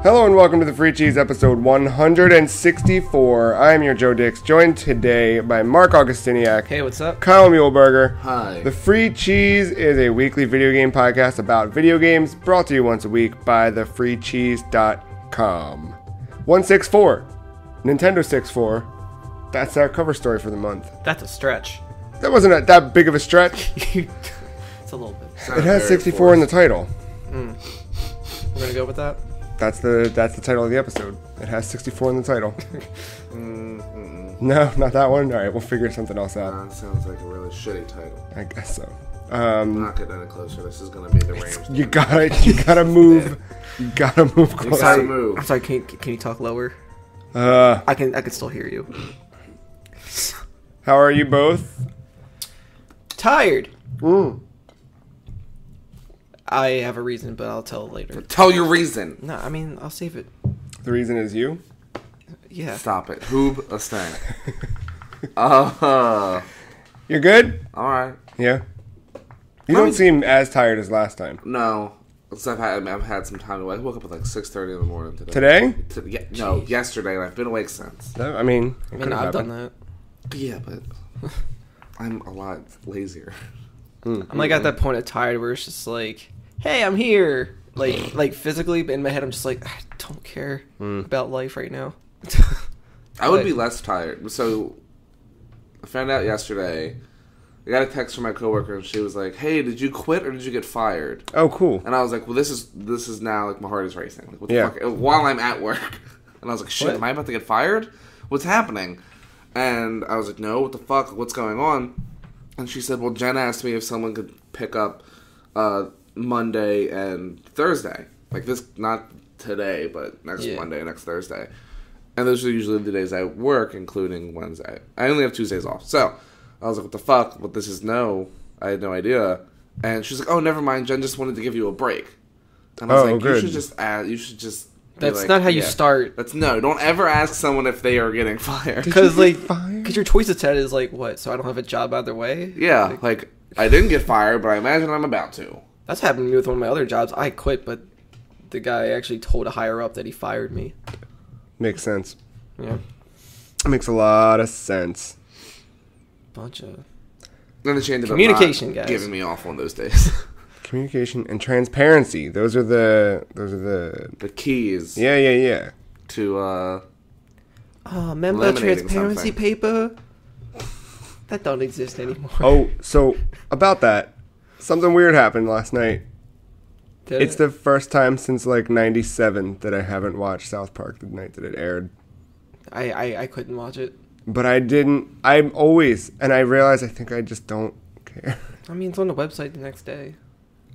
Hello and welcome to the Free Cheese episode 164. I am your Joe Dix, joined today by Marc Augustiniak. Hey, what's up? Kyle Muehlberger. Hi. The Free Cheese is a weekly video game podcast about video games, brought to you once a week by thefreecheese.com. 164. Nintendo 64. That's our cover story for the month. That's a stretch. That wasn't that big of a stretch. It's a little bit. It has 64 in the title. We're gonna go with that? That's the title of the episode. It has 64 in the title. No, not that one. All right, we'll figure something else out. That sounds like a really shitty title. I guess so. Not getting any closer. This is gonna be the range. You gotta move. You gotta move closer. You gotta move. I'm sorry. Can you talk lower? I can still hear you. How are you both? Tired. I have a reason, but I'll tell later. Tell your reason. No, I mean I'll save it. The reason is you. Yeah. Stop it. Hoob a stank. You're good? All right. Yeah. You don't seem as tired as last time. No. I've had some time away. I woke up at like 6:30 in the morning today. Today? No, yesterday, and I've been awake since. I mean, I've done that. Yeah, but I'm a lot lazier. I'm like at that point of tired where it's just like, hey, I'm here. Like physically, but in my head, I'm just like, I don't care about life right now. I would be less tired. So I found out yesterday. I got a text from my coworker, and she was like, "Hey, did you quit or did you get fired?" Oh, cool. And I was like, "Well, this is now like my heart is racing. Like, what the fuck?" While I'm at work, and I was like, "Shit, am I about to get fired? What's happening?" And I was like, "No, what the fuck? What's going on?" And she said, "Well, Jen asked me if someone could pick up Monday and Thursday, like this, not today, but next Monday and next Thursday." And those are usually the days I work, including Wednesday. I only have Tuesdays off, so. I was like, what the fuck? Well, this is no. I had no idea. And she was like, oh, never mind. Jen just wanted to give you a break. And I was like, good. You should just That's not how you start. Don't ever ask someone if they are getting fired. Because your choice of is like, what? So I don't have a job either way? Yeah, like I didn't get fired, but I imagine I'm about to. That's happened to me with one of my other jobs. I quit, but the guy actually told a higher up that he fired me. Makes sense. Yeah. It makes a lot of sense. Bunch of Then she ended communication, up guys, giving me off on those days. Communication and transparency. Those are the keys. Yeah. To remember transparency paper? That don't exist anymore. Oh, so about that, something weird happened last night. It's the first time since like '97 that I haven't watched South Park the night that it aired. I couldn't watch it. But I didn't. I'm always, and I realize I think I just don't care. I mean, it's on the website the next day.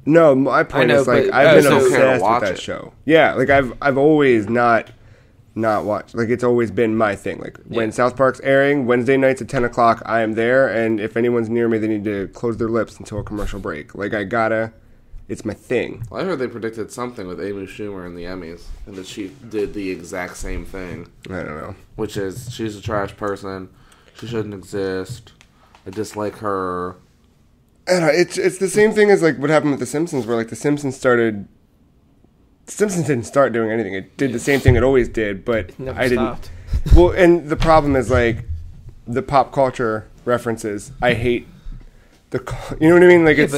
No, my point is like I've been obsessed with that show. Yeah, like I've always not watched. Like it's always been my thing. Like when South Park's airing Wednesday nights at 10 o'clock, I am there, and if anyone's near me, they need to close their lips until a commercial break. Like I gotta. It's my thing. Well, I heard they predicted something with Amy Schumer in the Emmys, and that she did the exact same thing. I don't know. Which is, she's a trash person. She shouldn't exist. I dislike her. I don't know, it's the same thing as like what happened with The Simpsons, where like The Simpsons didn't start doing anything. It did the same thing it always did, but it never I stopped. didn't. Well, and the problem is like the pop culture references. I hate. You know what I mean? Like That's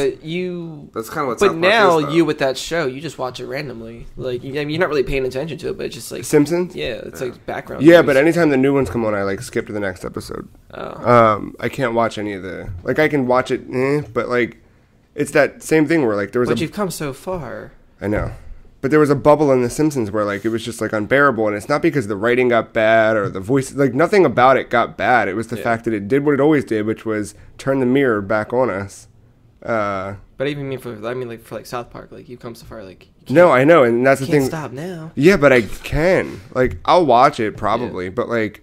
kind of what. But now you with that show, you just watch it randomly. Like you're not really paying attention to it, but it's just like Simpsons. Yeah, it's like background. Yeah, news. but anytime the new ones come on, I like skip to the next episode. Oh. I can't watch any of the I can watch it, but like it's that same thing where like there was. But you've come so far. I know. But there was a bubble in The Simpsons where, like, it was just, like, unbearable. And it's not because the writing got bad or the voice. Like, nothing about it got bad. It was the fact that it did what it always did, which was turn the mirror back on us. But I even for South Park, like, you've come so far, like... No, I know, and that's the thing. You can't stop now. Yeah, but I can. Like, I'll watch it, probably. But, like,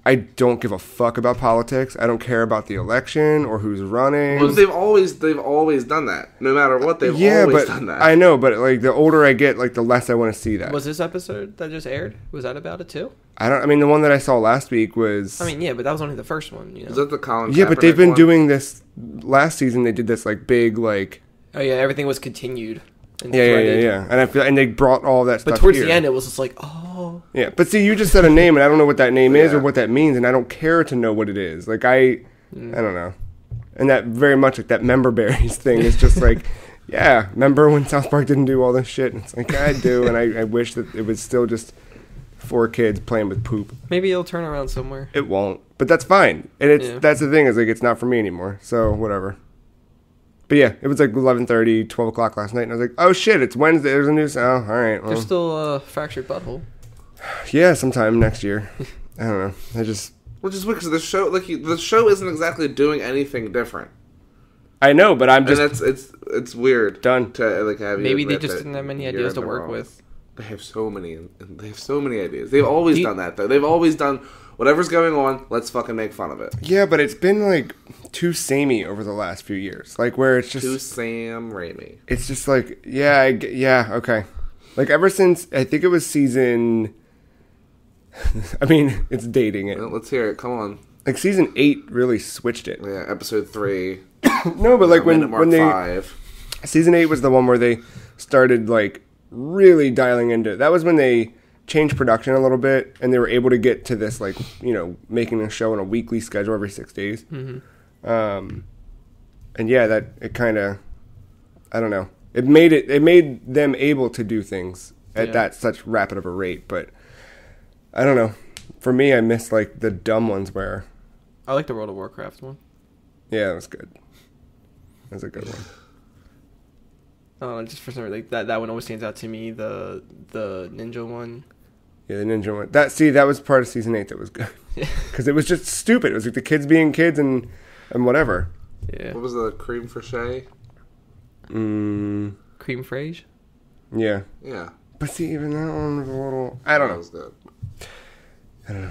I don't give a fuck about politics. I don't care about the election or who's running. Well, they've always done that. No matter what, they've always done that. I know, but like the older I get, like the less I want to see that. Was this episode that just aired? Was that about it too? I mean, the one that I saw last week was. I mean, yeah, but that was only the first one. You know? Was that the Colin? Yeah, but they've been one? doing this last season. They did this like big like. Oh yeah, everything was continued. And yeah. And I feel, and they brought all that stuff. But towards here. the end, it was just like, oh. Yeah, but see, you just said a name, and I don't know what that name is or what that means, and I don't care to know what it is. Like I don't know. And that very much like that member berries thing is just like, yeah, remember when South Park didn't do all this shit? And it's like, I do, and I wish that it was still just 4 kids playing with poop. Maybe it'll turn around somewhere. It won't, but that's fine. And that's the thing, is like, it's not for me anymore, so whatever. But yeah, it was like 11:30, 12 o'clock last night, and I was like, oh shit, it's Wednesday, there's a new, all right. Well. There's still a Fractured Butthole. Yeah, sometime next year. I don't know, Which is weird, because the show isn't exactly doing anything different. I know, but I'm just... And it's weird. Done. To, like, have Maybe they just didn't have many ideas to work with. They have so many ideas. They've always done that, though. They've always done, whatever's going on, let's fucking make fun of it. Yeah, but it's been, like, too samey over the last few years. Like, where it's just... Too Sam Raimi. It's just like, yeah, okay. Like, ever since, I think it was season... I mean, it's dating it. Well, let's hear it. Come on. Like, season 8 really switched it. Yeah, episode 3. No, but like when they... 5. Season 8 was the one where they started, like, really dialing into... That was when they changed production a little bit, and they were able to get to this, like, you know, making a show on a weekly schedule every 6 days. Mm-hmm. And yeah, that, it kind of... I don't know. It made them able to do things at that such rapid of a rate, but... I don't know. For me, I miss, like, the dumb ones where... I like the World of Warcraft one. Yeah, that was good. That was a good one. Oh, just for some reason, like, that one always stands out to me. The ninja one. Yeah, the ninja one. That was part of season 8 that was good. Because it was just stupid. It was like the kids being kids and whatever. Yeah. What was the cream fraiche? Cream fraiche? Yeah. Yeah. But see, even that one was a little... I don't know. That was good. I don't know.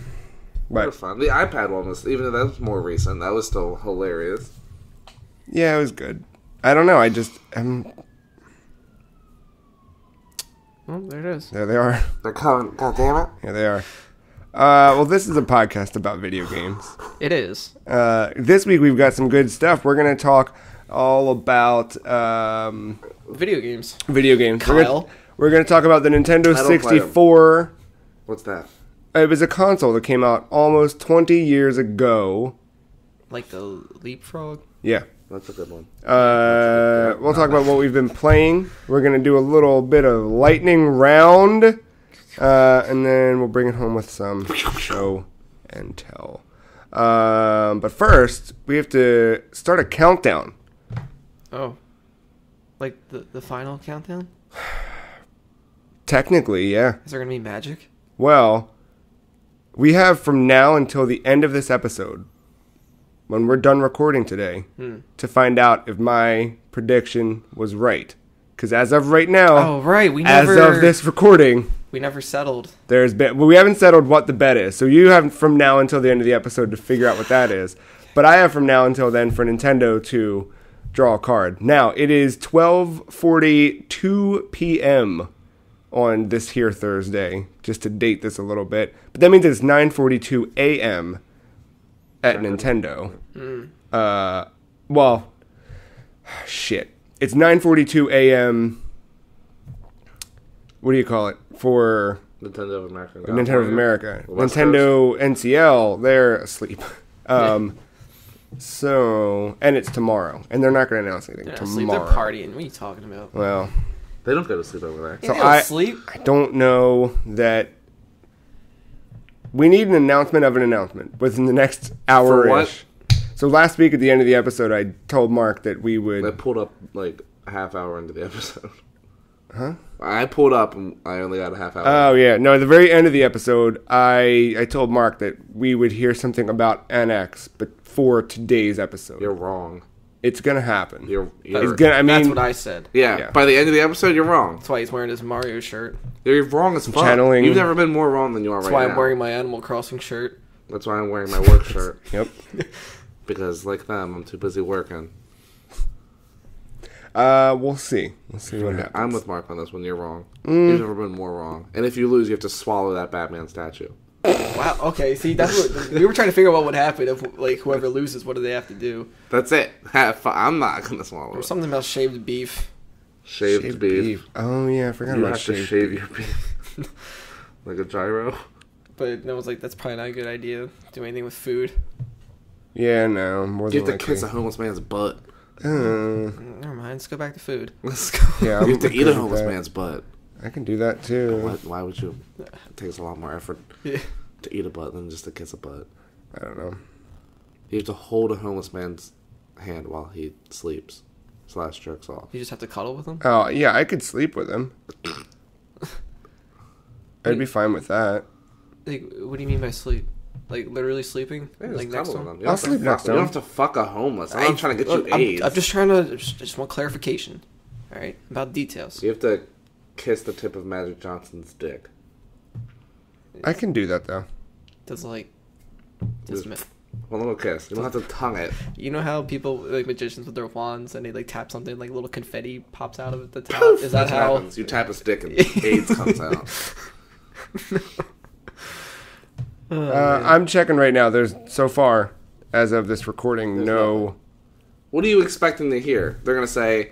But fun. The iPad one was, even though that was more recent, that was still hilarious. Yeah, it was good. I don't know. I just... Well, there it is. There they are. They're coming. God damn it. Yeah, they are. Well, this is a podcast about video games. It is. This week we've got some good stuff. We're going to talk all about... video games. Video games. Kyle. We're going to talk about the Nintendo 64. What's that? It was a console that came out almost 20 years ago. Like the Leapfrog? Yeah. That's a good one. We'll talk about what we've been playing. We're going to do a little bit of lightning round. And then we'll bring it home with some show and tell. But first, we have to start a countdown. Oh. Like the final countdown? Technically, yeah. Is there going to be magic? Well, we have from now until the end of this episode, when we're done recording today, to find out if my prediction was right. Because as of right now, as of this recording, we never settled. We haven't settled what the bet is. So you have from now until the end of the episode to figure out what that is. But I have from now until then for Nintendo to draw a card. Now, it is 12:42 p.m. on this here Thursday, just to date this a little bit. But that means it's 9:42 a.m. at Nintendo. Well, shit. It's 9:42 a.m. What do you call it? For Nintendo of America. Nintendo of America. Nintendo NCL, they're asleep. So, and it's tomorrow. And they're not going to announce anything tomorrow. They're partying. What are you talking about? Well... They don't go to sleep over there. So I don't know that... We need an announcement of an announcement within the next hour-ish. So last week at the end of the episode, I told Mark that we would... I pulled up like a half hour into the episode. Huh? I pulled up and I only got a half hour. Oh, yeah. No, at the very end of the episode, I told Mark that we would hear something about NX, but for today's episode. You're wrong. It's going to happen. That's what I said. Yeah, by the end of the episode, you're wrong. That's why he's wearing his Mario shirt. You're wrong as fuck. You've never been more wrong than you are right now. That's why I'm wearing my Animal Crossing shirt. That's why I'm wearing my work shirt. Yep. Because, like them, I'm too busy working. We'll see. We'll see what happens. I'm with Mark on this one. You're wrong. You've never been more wrong. And if you lose, you have to swallow that Batman statue. Wow. Okay. See, that's what we were trying to figure out what would happen if, like, whoever loses, what do they have to do? That's it. I'm not gonna swallow it. Something about shaved beef. Shaved beef. Oh yeah, I forgot about shaved beef. You have to shave your beef. Like a gyro. But no one's like, that's probably not a good idea. Do anything with food. Yeah, no. More you have to kiss a homeless man's butt. Never mind. Let's go back to food. Let's go. Yeah, you have to eat a homeless man's butt. I can do that too. Why would you? It takes a lot more effort to eat a butt than just to kiss a butt. I don't know. You have to hold a homeless man's hand while he sleeps / jerks off. You just have to cuddle with him? Oh, yeah, I could sleep with him. I'd be fine with that. Like, what do you mean by sleep? Like, literally sleeping? Yeah, like, next to him? I'll sleep next to him. You don't have to fuck a homeless. I'm not trying to get you AIDS. I'm just trying to... Just want clarification. All right? About details. You have to kiss the tip of Magic Johnson's dick. I can do that, though. Does, like... One little kiss. You don't have to tongue it. You know how people, like magicians with their wands, and they like tap something, like little confetti pops out of the top? Is that how... happens. You tap a stick and AIDS comes out. I'm checking right now. There's, so far, as of this recording, no... What are you expecting to hear? They're going to say...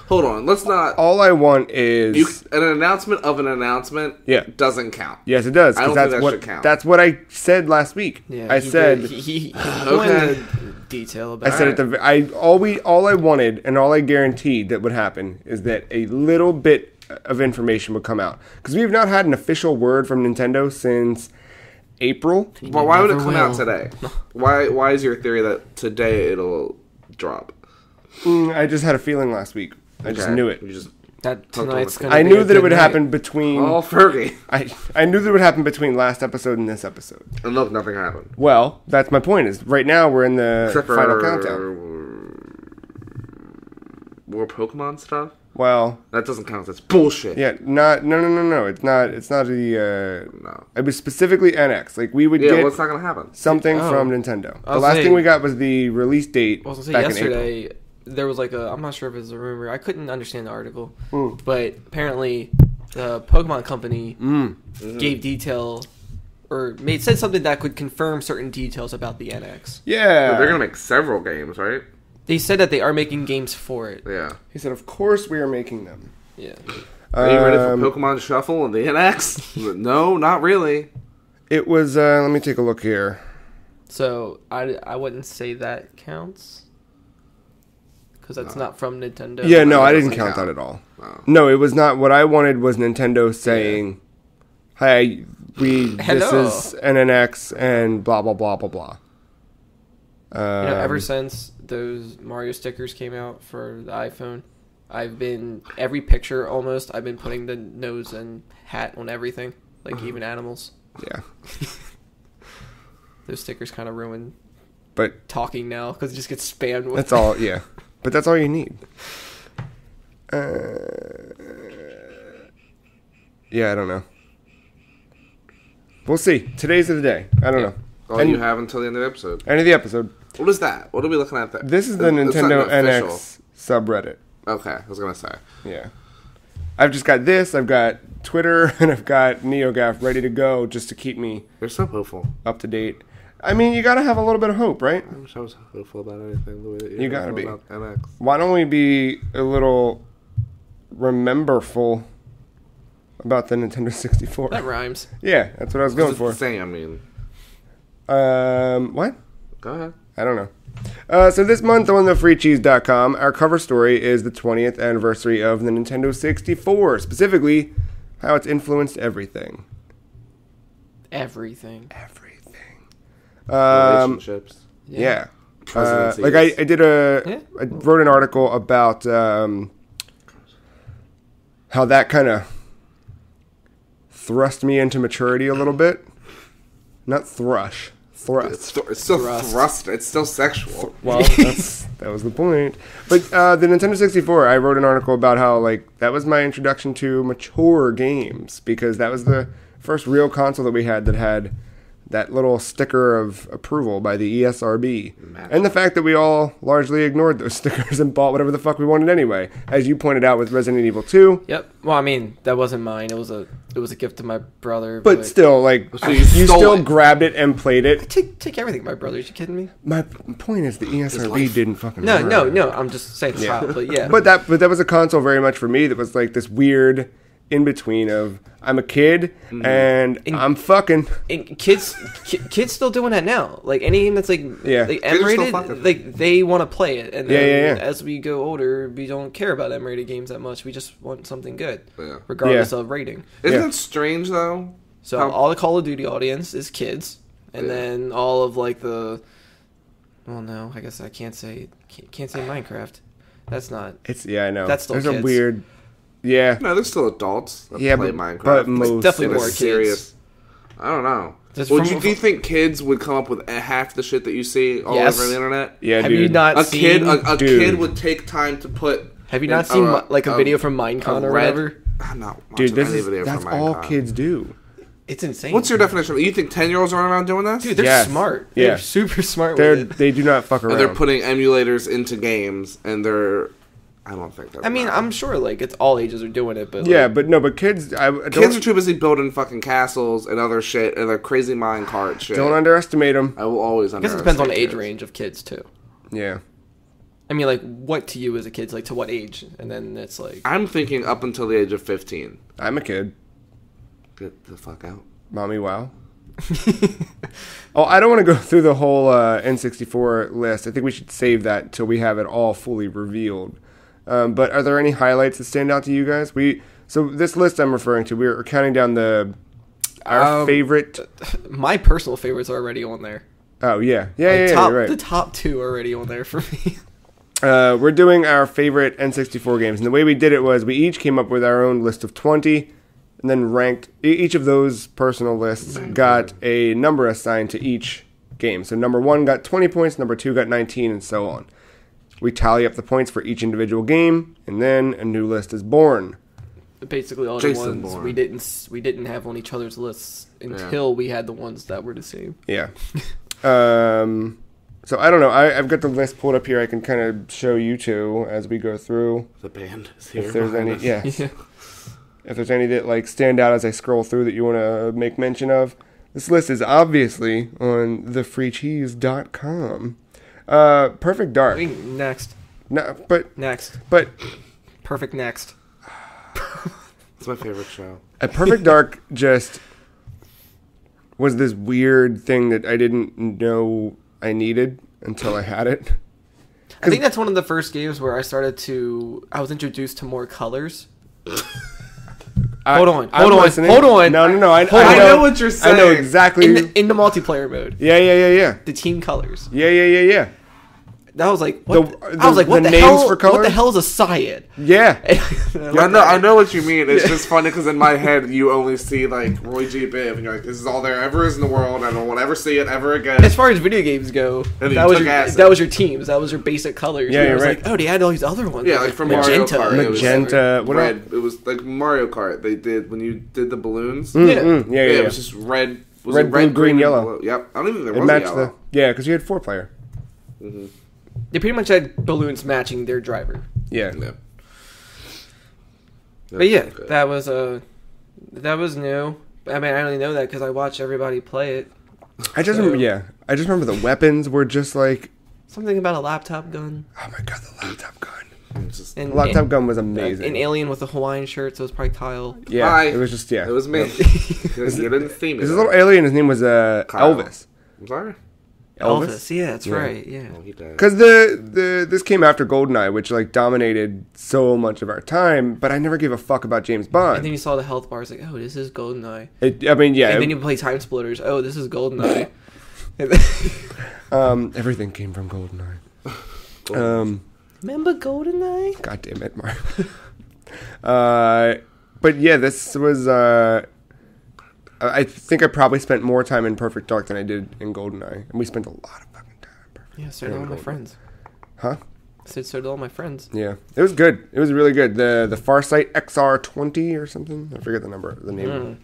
Hold on, let's not... All I want is... an announcement of an announcement doesn't count. Yes, it does. I don't think that should count. That's what I said last week. Yeah, I said... He went into detail about it. I said all I wanted and all I guaranteed that would happen is that a little bit of information would come out. Because we have not had an official word from Nintendo since April. Well, why would it come out today? Why is your theory that today it'll drop? I just had a feeling last week. I just knew it. I knew that it would happen between... Oh, Fergie. I knew that it would happen between last episode and this episode. And look, nothing happened. Well, that's my point. Is right now we're in the final countdown. More Pokemon stuff? Well... That doesn't count. That's bullshit. Yeah, no. It's not the... No. It was specifically NX. Like, we would get... what's not going to happen? Something from Nintendo. The last thing we got was the release date back yesterday, in April. There was like I'm not sure if it's a rumor. I couldn't understand the article. But apparently the Pokemon Company gave detail or said something that could confirm certain details about the NX. Yeah. They're going to make several games, right? They said that they are making games for it. Yeah. He said, of course we are making them. Yeah. Are you ready for Pokemon Shuffle and the NX? No, not really. It was, let me take a look here. So, I wouldn't say that counts. Because that's not from Nintendo. Yeah, no, I didn't count that at all. No, it was not. What I wanted was Nintendo saying, hey, this is an NX and blah, blah, blah, blah, blah. Ever since those Mario stickers came out for the iPhone, every picture almost, I've been putting the nose and hat on everything. Like even animals. Yeah. Those stickers kind of ruin but talking now because it just gets spammed with. That's all, yeah. But that's all you need. Yeah, I don't know. We'll see. Today's the day. I don't know. All you have until the end of the episode. End of the episode. What is that? What are we looking at there? This is the Nintendo NX subreddit. Okay, I was going to say. Yeah. I've just got this, I've got Twitter, and I've got NeoGAF ready to go just to keep me... You're so hopeful. ...up to date. I mean, you gotta have a little bit of hope, right? I wish I was hopeful about anything the way that you gotta be. About NX. Why don't we be a little rememberful about the Nintendo 64? That rhymes. Yeah, that's what I was going for. It's the same, I mean. What? Go ahead. I don't know. So this month on thefreecheese.com, our cover story is the 20th anniversary of the Nintendo 64. Specifically, how it's influenced everything. Everything. Relationships. Yeah. Like I wrote an article about how that kind of thrust me into maturity a little bit. Not thrush. Thrust. It's still thrust. It's still sexual. Well, that was the point. But the Nintendo 64, I wrote an article about how like that was my introduction to mature games because that was the first real console that we had that had that little sticker of approval by the ESRB. And the fact that we all largely ignored those stickers and bought whatever the fuck we wanted anyway. As you pointed out with Resident Evil 2. Yep. Well, I mean, that wasn't mine. It was a gift to my brother. But still, like, so you still grabbed it and played it. Take everything, my brother. Are you kidding me? My point is the ESRB didn't fucking No. I'm just saying how, but yeah. But that was a console very much for me that was like this weird in between of I'm a kid and I'm fucking. And kids still doing that now. Like any game that's like M-rated, like they want to play it. And then as we go older, we don't care about M-rated games that much. We just want something good, regardless of rating. Isn't that strange though? So all the Call of Duty audience is kids, and then all of like the. Well, no, I guess I can't say Minecraft. That's not. I know. That's still There's kids. a weird. Yeah. No, there's still adults that play Minecraft. But most definitely more serious. I don't know. Do you think kids would come up with half the shit that you see all over the internet? Yeah, Have you not seen... A kid would take time to put... Have you not seen like a video from Minecon or whatever? I'm not watching any video from Minecon. That's all kids do. It's insane. What's your definition? You think 10-year-olds run around doing this? Dude, they're smart. They're super smart with it. They do not fuck around. And they're putting emulators into games, and they're... I don't think that. I mean, I'm sure like it's all ages are doing it, but but kids, kids are too busy building fucking castles and other shit and their crazy minecart shit. Don't underestimate them. I will always underestimate. I guess it depends on the age range of kids too. Yeah. I mean, like, what to you as a kid? Like, to what age? And then it's like... I'm thinking up until the age of 15. I'm a kid. Get the fuck out. Mommy, wow. I don't want to go through the whole N64 list. I think we should save that until we have it all fully revealed. But are there any highlights that stand out to you guys? So this list I'm referring to, we're counting down our favorite. My personal favorites are already on there. Oh yeah, you're right. The top two are already on there for me. We're doing our favorite N64 games, and the way we did it was we each came up with our own list of 20, and then ranked. Each of those personal lists got a number assigned to each game. So number 1 got 20 points, number 2 got 19, and so on. We tally up the points for each individual game, and then a new list is born. Basically, all the ones we didn't have on each other's lists until we had the ones that were the same. Yeah. So I don't know. I've got the list pulled up here. I can kind of show you two as we go through. The band is here. If there's any, if there's any that like stand out as I scroll through that you want to make mention of. This list is obviously on thefreecheese.com. Perfect Dark. Next. No, but next. But Perfect Next. It's my favorite show. Perfect Dark just was this weird thing that I didn't know I needed until I had it. I think that's one of the first games where I was introduced to more colors. Hold on. No. I know what you're saying. I know exactly. In the multiplayer mode. Yeah. The team colors. Yeah. That was like, what the hell is a Syed? Yeah. I know what you mean. It's just funny because in my head, you only see like Roy G. Biv, and you're like, this is all there ever is in the world. I don't want to ever see it ever again. As far as video games go, that was your teams. That was your basic colors. Yeah, you're right. Like, oh, they had all these other ones. Yeah, like from Mario Kart. Magenta. It was like Mario Kart. They did when you did the balloons. Yeah. It was just red. Red, blue, green, yellow. Blue? Yep. I don't even think there was yellow. Because you had 4-player. Mm-hmm. They pretty much had balloons matching their driver. Yeah. But yeah, that was new. I mean, I only know that because I watched everybody play it. I just remember the weapons were just like something about a laptop gun. Oh my god, the laptop gun! The laptop gun was amazing. An alien with a Hawaiian shirt, so it was probably Kyle. Yeah, it was just It was me. You didn't see me. This little alien. His name was Elvis. I'm sorry. Elvis, yeah, that's right, yeah. Because this came after GoldenEye, which like dominated so much of our time, but I never gave a fuck about James Bond. And then you saw the health bars, like, oh, this is GoldenEye. And then you play Time Splitters, oh, this is GoldenEye. Everything came from GoldenEye. Remember GoldenEye? God damn it, Mark. But yeah, this was. I think I probably spent more time in Perfect Dark than I did in GoldenEye. And we spent a lot of fucking time in Perfect Dark. Yeah, so did all my friends. Huh? So did all my friends. Yeah. It was good. It was really good. The Farsight XR20 or something. I forget the name of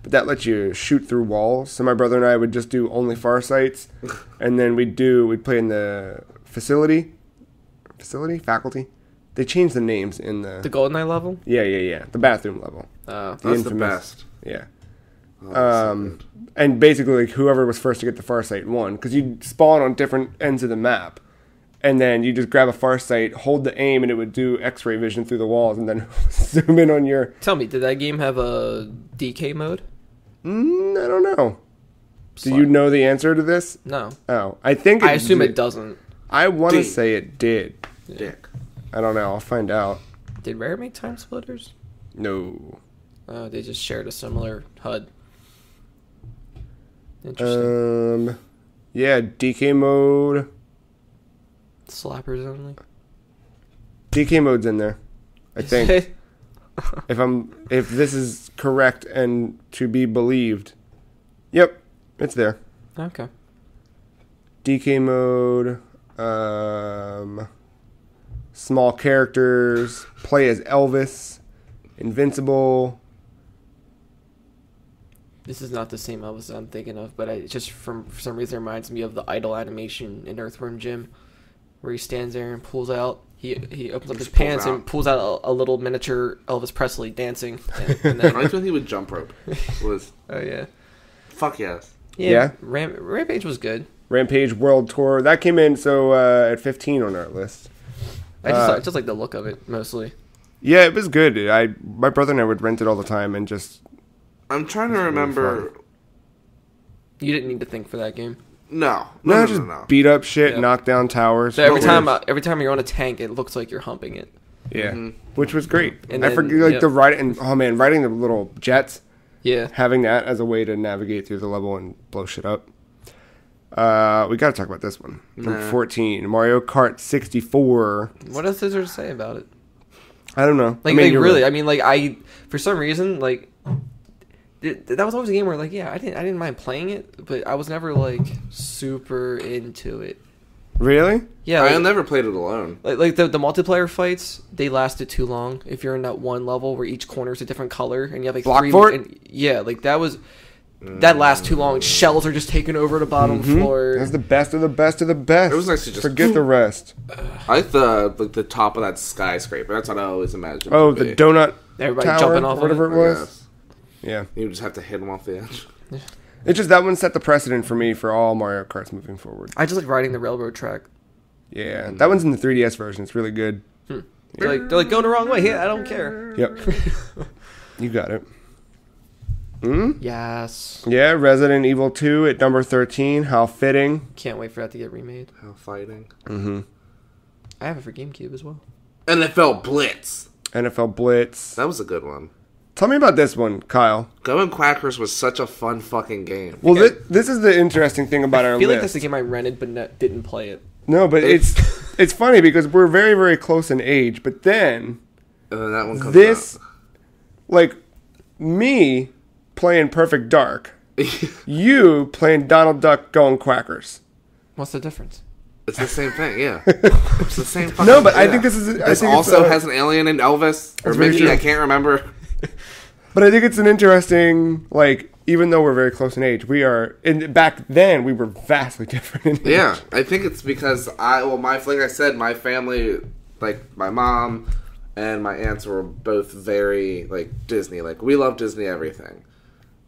it. but that lets you shoot through walls. So my brother and I would just do only Farsights, and then we'd play in the faculty. They changed the names in the GoldenEye level. Yeah. The bathroom level. That's infamous. The best. Yeah. So and basically, like, whoever was first to get the Farsight won, because you'd spawn on different ends of the map, and then you just grab a Farsight, hold the aim, and it would do X-ray vision through the walls, and then zoom in on your. Tell me, did that game have a DK mode? I don't know. Do you know the answer to this? No. Oh, I assume it doesn't. I want to say it did. Dick. I don't know. I'll find out. Did Rare make Time Splitters? No. They just shared a similar HUD. Interesting. Yeah, DK mode. Slappers only. DK mode's in there, I think. if this is correct and to be believed. Yep, it's there. Okay. DK mode. Small characters. Play as Elvis. Invincible. This is not the same Elvis I'm thinking of, but it just for some reason reminds me of the idle animation in Earthworm Jim, where he stands there and pulls out. He opens up his pants and pulls out a little miniature Elvis Presley dancing. And then, I liked when he would jump rope. Oh yeah. Fuck yes. Yeah. Rampage was good. Rampage World Tour that came in at 15 on our list. I just like the look of it mostly. Yeah, it was good. My brother and I would rent it all the time and just. I'm trying to remember. Really you didn't need to think for that game. No. Beat up shit, knock down towers. So every time you're on a tank, it looks like you're humping it. Yeah, which was great. And I forget the riding riding the little jets. Yeah, having that as a way to navigate through the level and blow shit up. We got to talk about this one. Number 14, Mario Kart 64. What else is there to say about it? I don't know. For some reason, like. That was always a game where, like, I didn't mind playing it, but I was never, like, super into it. Really? Yeah. I never played it alone. Like the multiplayer fights, they lasted too long. If you're in that one level where each corner is a different color, and you have, like, Block fort? That lasts too long. Shells are just taking over the bottom floor. That's the best of the best of the best. It was nice to just forget the rest. I like the top of that skyscraper. That's what I always imagined. Oh, the donut. Everybody tower, jumping off whatever of it was. Yeah. You just have to hit them off the edge. It's just that one set the precedent for me for all Mario Karts moving forward. I just like riding the railroad track. Yeah, that one's in the 3DS version. It's really good. They're like going the wrong way. Yeah, I don't care. Yep. You got it. Yes. Yeah, Resident Evil 2 at number 13. How fitting. Can't wait for that to get remade. How fighting. I have it for GameCube as well. NFL Blitz. NFL Blitz. That was a good one. Tell me about this one, Kyle. Going Quackers was such a fun fucking game. Well, this is the interesting thing about our list. I feel like that's the game I rented but didn't play it. No, but it's funny because we're very, very close in age, but then that one comes out. Like, me playing Perfect Dark, you playing Donald Duck going Quackers. What's the difference? It's the same thing, yeah. It's the same fucking No, but I think this is... This also has an alien named Elvis, or Mickey, I can't remember. But I think it's an interesting, like, even though we're very close in age, back then, we were vastly different in age. Yeah, I think it's because like I said, my family, like, my mom and my aunts were both very, like, Disney. Like, we love Disney everything.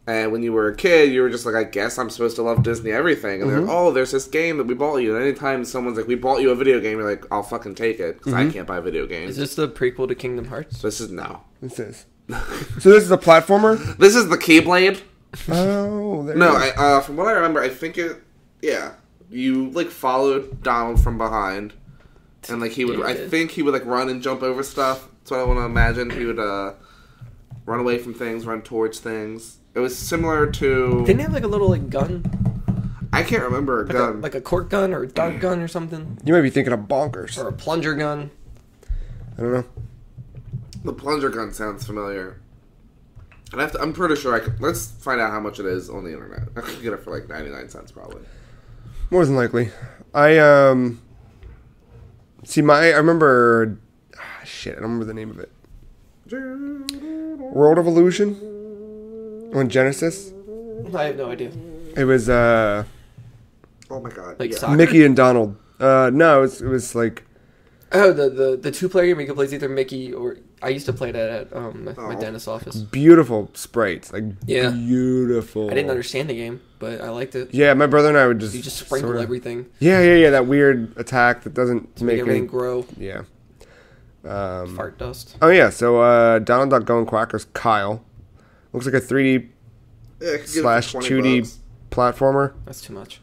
And when you were a kid, you were just like, I guess I'm supposed to love Disney everything. And they're like, oh, there's this game that we bought you. And anytime someone's like, we bought you a video game, you're like, I'll fucking take it. Because I can't buy video games. Is this the prequel to Kingdom Hearts? This is no. This is. So this is a platformer? This is the Keyblade. Oh, there No, from what I remember, I think you, like, followed Donald from behind. And, like, I think he would, like, run and jump over stuff. That's what I want to imagine. He would, run away from things, run towards things. It was similar to... Didn't he have, like, a little, like, gun? I can't remember a gun. Like a cork gun or a dart gun or something? You might be thinking of Bonkers. Or a plunger gun. I don't know. The plunger gun sounds familiar. And I'm pretty sure let's find out how much it is on the internet. I could get it for, like, 99 cents, probably. More than likely. I remember... I don't remember the name of it. World of Illusion? On Genesis? I have no idea. It was, oh my god. Like soccer? Mickey and Donald. No, it was like... Oh, the two-player game you can play is either Mickey or... I used to play that at my dentist's office. Beautiful sprites. Like, beautiful. I didn't understand the game, but I liked it. Yeah, my brother and I would just... You just sprinkle everything. Yeah. That weird attack that doesn't make everything grow. Yeah. Fart dust. Oh, yeah. So, Donald Going Quackers Kyle. Looks like a 3D / 2D platformer. That's too much.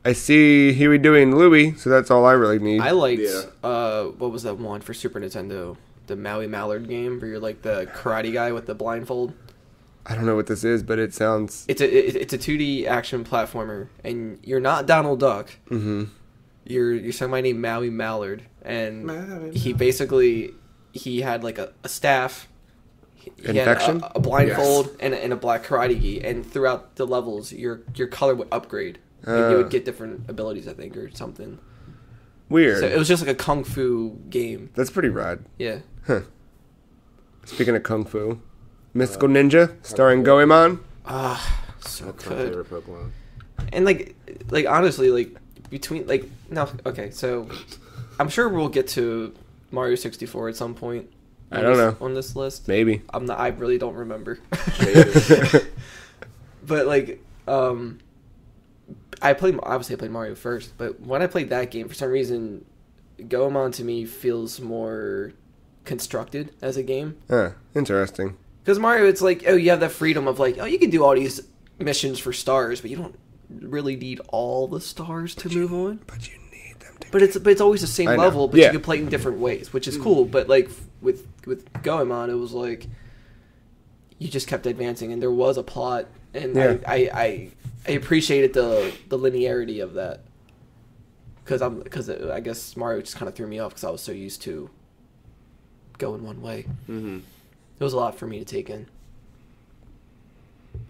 I see Huey, Dewey, and Louie, so that's all I really need. I liked, what was that one for Super Nintendo? The Maui Mallard game where you're like the karate guy with the blindfold. I don't know what this is, but it sounds... It's a 2D action platformer, and you're not Donald Duck. Mm-hmm. You're somebody named Maui Mallard, and he had like a staff. He had a blindfold and a black karate gi, and throughout the levels, your color would upgrade. And you would get different abilities, I think, or something. Weird. So it was just like a kung fu game. That's pretty rad. Yeah. Huh. Speaking of kung fu, Mystical Ninja, starring Goemon. So That's good. my favorite Pokemon. And like honestly, like between like no, okay, so I'm sure we'll get to Mario 64 at some point. I don't know on this list. Maybe. I really don't remember. But like I played Mario first, but when I played that game, for some reason, Goemon to me feels more constructed as a game. Interesting. Because Mario, it's like, you have that freedom of like, you can do all these missions for stars, but you don't really need all the stars to move on. But you need them to. But it's always the same level, but you can play it in different ways, which is cool. But like with Goemon, it was like you just kept advancing, and there was a plot, and I appreciated the linearity of that. Because I guess Mario just kind of threw me off because I was so used to going one way. Mm-hmm. It was a lot for me to take in.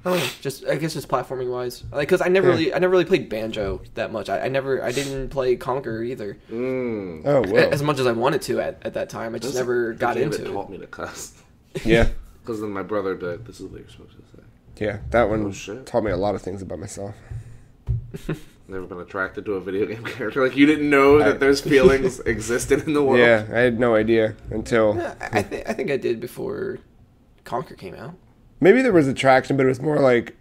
I don't know. I guess just platforming wise, like because I never really played Banjo that much. I didn't play Conquer either. Oh, wow. As much as I wanted to at that time, I just never got into it. Taught me to cuss. Yeah. Because then my brother did. This is what you're supposed to say. Yeah, that one taught me a lot of things about myself. Never been attracted to a video game character. Like, you didn't know that those feelings existed in the world. Yeah, I had no idea until... I think I did before Conquer came out. Maybe there was attraction, but it was more like...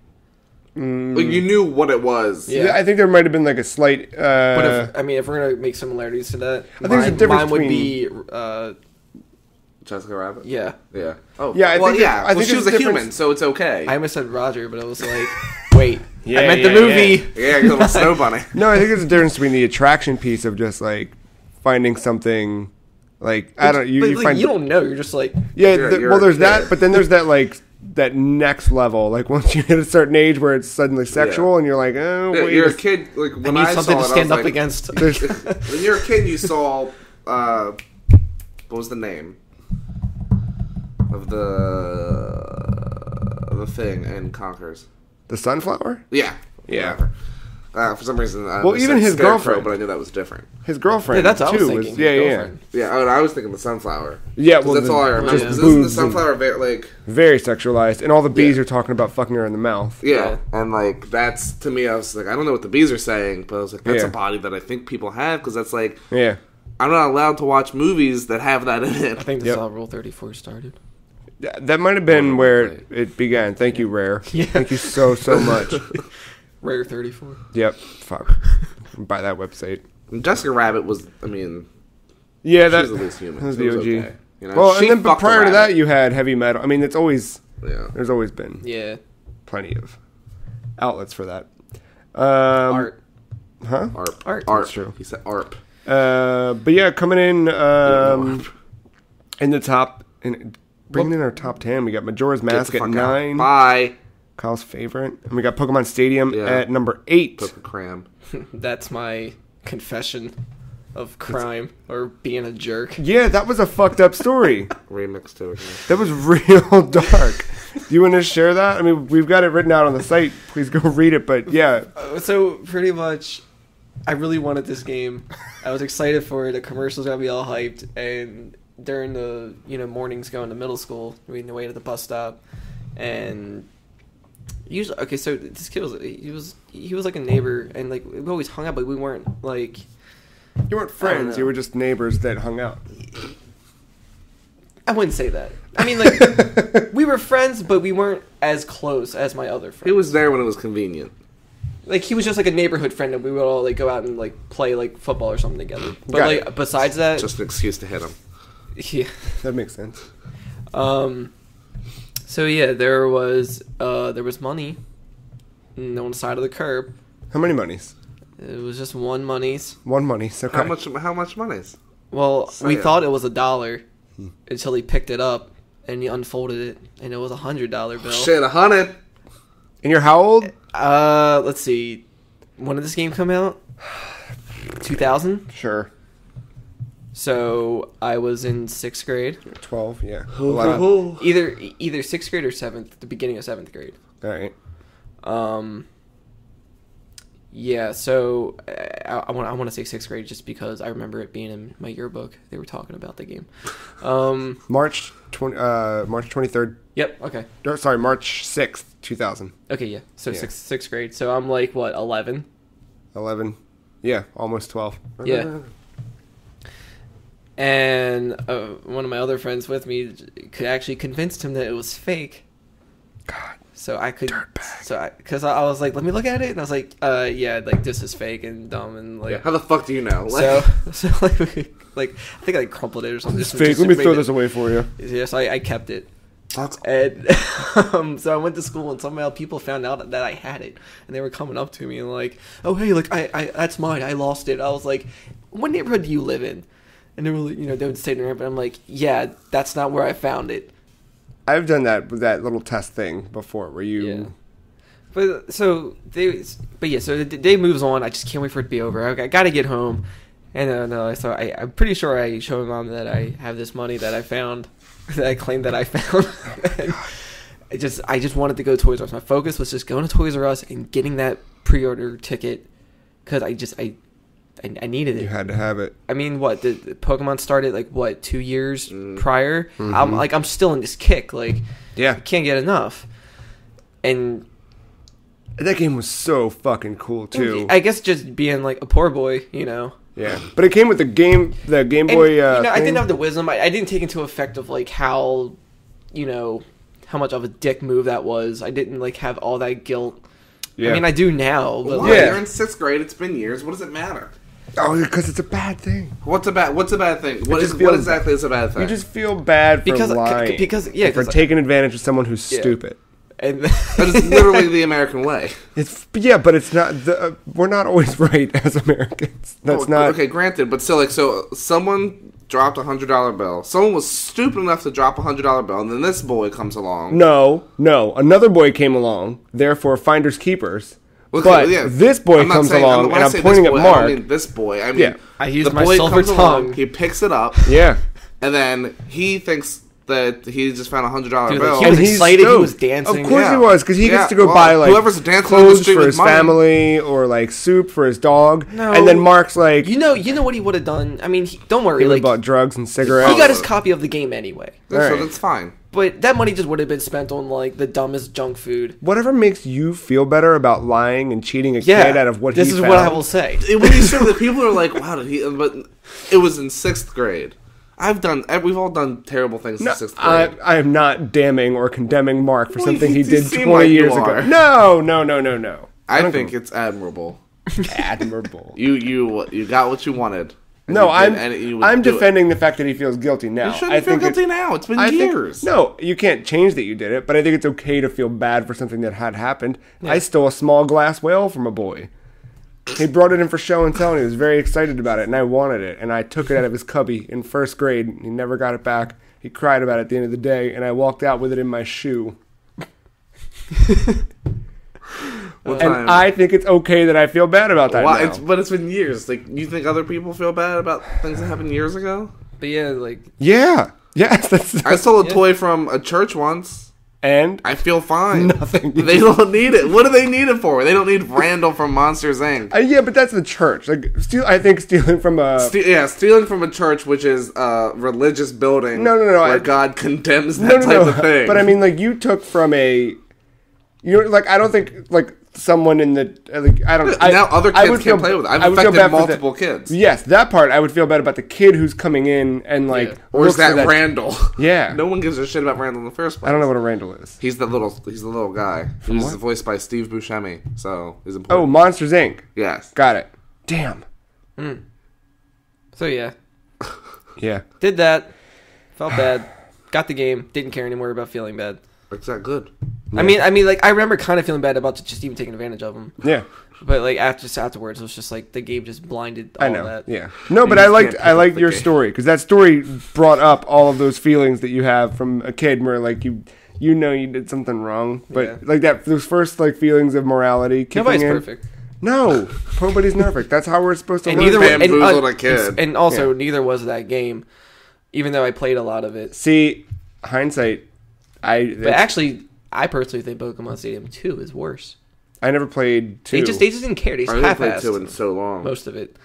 Like, you knew what it was. Yeah, I think there might have been like a slight... But if we're going to make similarities to that, I think there's a difference mine would be... Jessica Rabbit? Yeah. Yeah. Oh, yeah. I think she was a human, so it's okay. I almost said Roger, but I was like, wait, I meant the movie. Yeah, because I'm a snow bunny. No, I think there's a difference between the attraction piece of just like finding something, like I don't. You find you don't know. You're just like there's that, but then there's that like that next level. Like once you hit a certain age where it's suddenly sexual, and you're like, oh, wait, you're a kid. Like when I something saw to stand up against. When you're a kid, you saw what was the name of the thing in Conquers? The sunflower? Yeah. For some reason, even his girlfriend, but I knew that was different. His girlfriend, that's what I was thinking. Yeah. I was thinking the sunflower. Yeah, well, that's all I remember. Because isn't the sunflower very sexualized, and all the bees are talking about fucking her in the mouth. Yeah, and like that's to me, I was like, I don't know what the bees are saying, but I was like, that's a body that I think people have because that's like, I'm not allowed to watch movies that have that in it. I think that's how Rule 34 started. That might have been where it began. Thank you, Rare. Yeah. Thank you so much. Rare 34. Yep. Fuck. Buy that website. And Jessica Rabbit was, I mean... Yeah, that was at least human. was the OG. Okay. You know, well, and then but prior to that, you had heavy metal. I mean, it's always... Yeah. There's always been... Yeah. Plenty of outlets for that. Art. Huh? Art. That's true. He said ARP. But yeah, coming in the top... Bringing in our top 10, we got Majora's Mask at 9. Bye. Kyle's favorite. And we got Pokemon Stadium at number 8. Pokecram. That's my confession of crime or being a jerk. Yeah, that was a fucked up story. Remix to it. That was real dark. Do you want to share that? I mean, we've got it written out on the site. Please go read it. But yeah. So pretty much, I really wanted this game. I was excited for it. The commercials got me all hyped. And during the mornings going to middle school, reading the way to the bus stop, and Usually, okay, so this kid he was like a neighbor, and like we always hung out, but we weren't like. You weren't friends. You were just neighbors that hung out. I wouldn't say that. I mean, like we were friends, but we weren't as close as my other friends. He was there when it was convenient. Like he was just like a neighborhood friend, and we would all like go out and like play like football or something together. But like besides that, just an excuse to hit him. Yeah, that makes sense. So yeah, there was money on the side of the curb. How many monies? It was just one monies. One monies. Okay. How much monies? Well, we thought it was $1 until he picked it up and he unfolded it, and it was $100 bill. Shit, 100. And you're how old? Let's see. When did this game come out? 2000? Sure. So I was in 6th grade. 12, yeah. Either 6th grade or 7th, the beginning of 7th grade. All right. Yeah, so I want to say 6th grade just because I remember it being in my yearbook. They were talking about the game. March 23rd. Yep, okay. Sorry, March 6th, 2000. Okay, yeah. So 6th grade. So I'm like, what, 11? 11. Yeah, almost 12. Yeah. And one of my other friends with me could actually convinced him that it was fake. God. So I could, because I was like, let me look at it, and I was like, yeah, like this is fake and dumb and like. Yeah, how the fuck do you know? So like I think I crumpled it or something. It's fake. Let me throw this away for you. Yeah, so I kept it. That's and so I went to school, and somehow people found out that I had it, and they were coming up to me and like, oh hey, like I that's mine. I lost it. I was like, what neighborhood do you live in? And they were like, they would say there, but I'm like, yeah, that's not where I found it. I've done that with that little test thing before, where you. Yeah. But the day moves on. I just can't wait for it to be over. I got to get home, and so I'm pretty sure I showed Mom that I have this money that I found, that I claimed that I found. And I just wanted to go to Toys R Us. My focus was just going to Toys R Us and getting that pre-order ticket because I needed it. You had to have it. I mean, what the Pokemon started like 2 years prior. Mm-hmm. I'm still in this kick. Like, yeah, I can't get enough. And that game was so fucking cool too. I guess just being like a poor boy, Yeah, but it came with the Game Boy. I didn't have the wisdom. I didn't take into effect of like how much of a dick move that was. I didn't like have all that guilt. Yeah. I mean, I do now. But You're in 6th grade. It's been years. What does it matter? Oh, because it's a bad thing. What's a bad thing? What exactly is a bad thing? You just feel bad for lying. For taking advantage of someone who's stupid. And that is literally the American way. But it's not. We're not always right as Americans. That's not okay. Granted, but still, so someone dropped a $100 bill. Someone was stupid enough to drop a $100 bill, and then this boy comes along. No, another boy came along. Therefore, finders keepers. Okay, but this boy comes along, and I'm pointing at Mark. I don't mean this boy. I mean, I used my silver tongue. He picks it up. Yeah. And then he thinks that he just found a $100 bill. He was excited. He was dancing. Of course he was, because he gets to go buy whoever's dancing clothes for his family or like soup for his dog. No. And then Mark's like, you know what he would have done. I mean, don't worry. He would have bought drugs and cigarettes. He got his copy of the game anyway, so that's fine. But that money just would have been spent on like the dumbest junk food. Whatever makes you feel better about lying and cheating a kid out of what he found. This is what I will say. When you say that, people are like, "Wow, did he?" But it was in 6th grade. We've all done terrible things in 6th grade. I am not damning or condemning Mark for something he did 20 years ago. No. I think it's admirable. Admirable. You got what you wanted. No, I'm defending the fact that he feels guilty now. You shouldn't feel guilty now. It's been years. No, you can't change that you did it, but I think it's okay to feel bad for something that had happened. Yeah. I stole a small glass whale from a boy. He brought it in for show and tell, and he was very excited about it, and I wanted it, and I took it out of his cubby in 1st grade. He never got it back. He cried about it at the end of the day, and I walked out with it in my shoe. And I think it's okay that I feel bad about that now. But it's been years. Like, you think other people feel bad about things that happened years ago? But yeah, like... Yeah. Yes. I stole a toy from a church once. And? I feel fine. Nothing. They don't need it. What do they need it for? They don't need Randall from Monsters, Inc. Yeah, but that's the church. Like, I think stealing from a... stealing from a church, which is a religious building. No. Where God condemns that type of thing. But I mean, like, you took from a You know, like I don't think like someone in the like I don't. Now other kids can't play with it. I've affected multiple kids. Yes, that part I would feel bad about the kid who's coming in and like. Or is that Randall? Yeah. No one gives a shit about Randall in the first place. I don't know what a Randall is. He's the little guy. He's voiced by Steve Buscemi, so he's important. Oh, Monsters Inc. Yes. Got it. Damn. So yeah. Yeah. Did that. Felt bad. Got the game. Didn't care anymore about feeling bad. It's that good. Yeah. I mean, like I remember kind of feeling bad about just even taking advantage of them. Yeah. But like afterwards, it was just like the game just blinded all of that. Yeah. No, but I liked your story because that story brought up all of those feelings that you have from a kid where like you did something wrong, but like those first like feelings of morality. Nobody's perfect. No, nobody's perfect. That's how we're supposed to. And neither also neither was that game, even though I played a lot of it. See, hindsight. But actually, I personally think Pokemon Stadium 2 is worse. I never played 2. They just didn't care. They just half-assed. I haven't played 2 in so long. Most of it.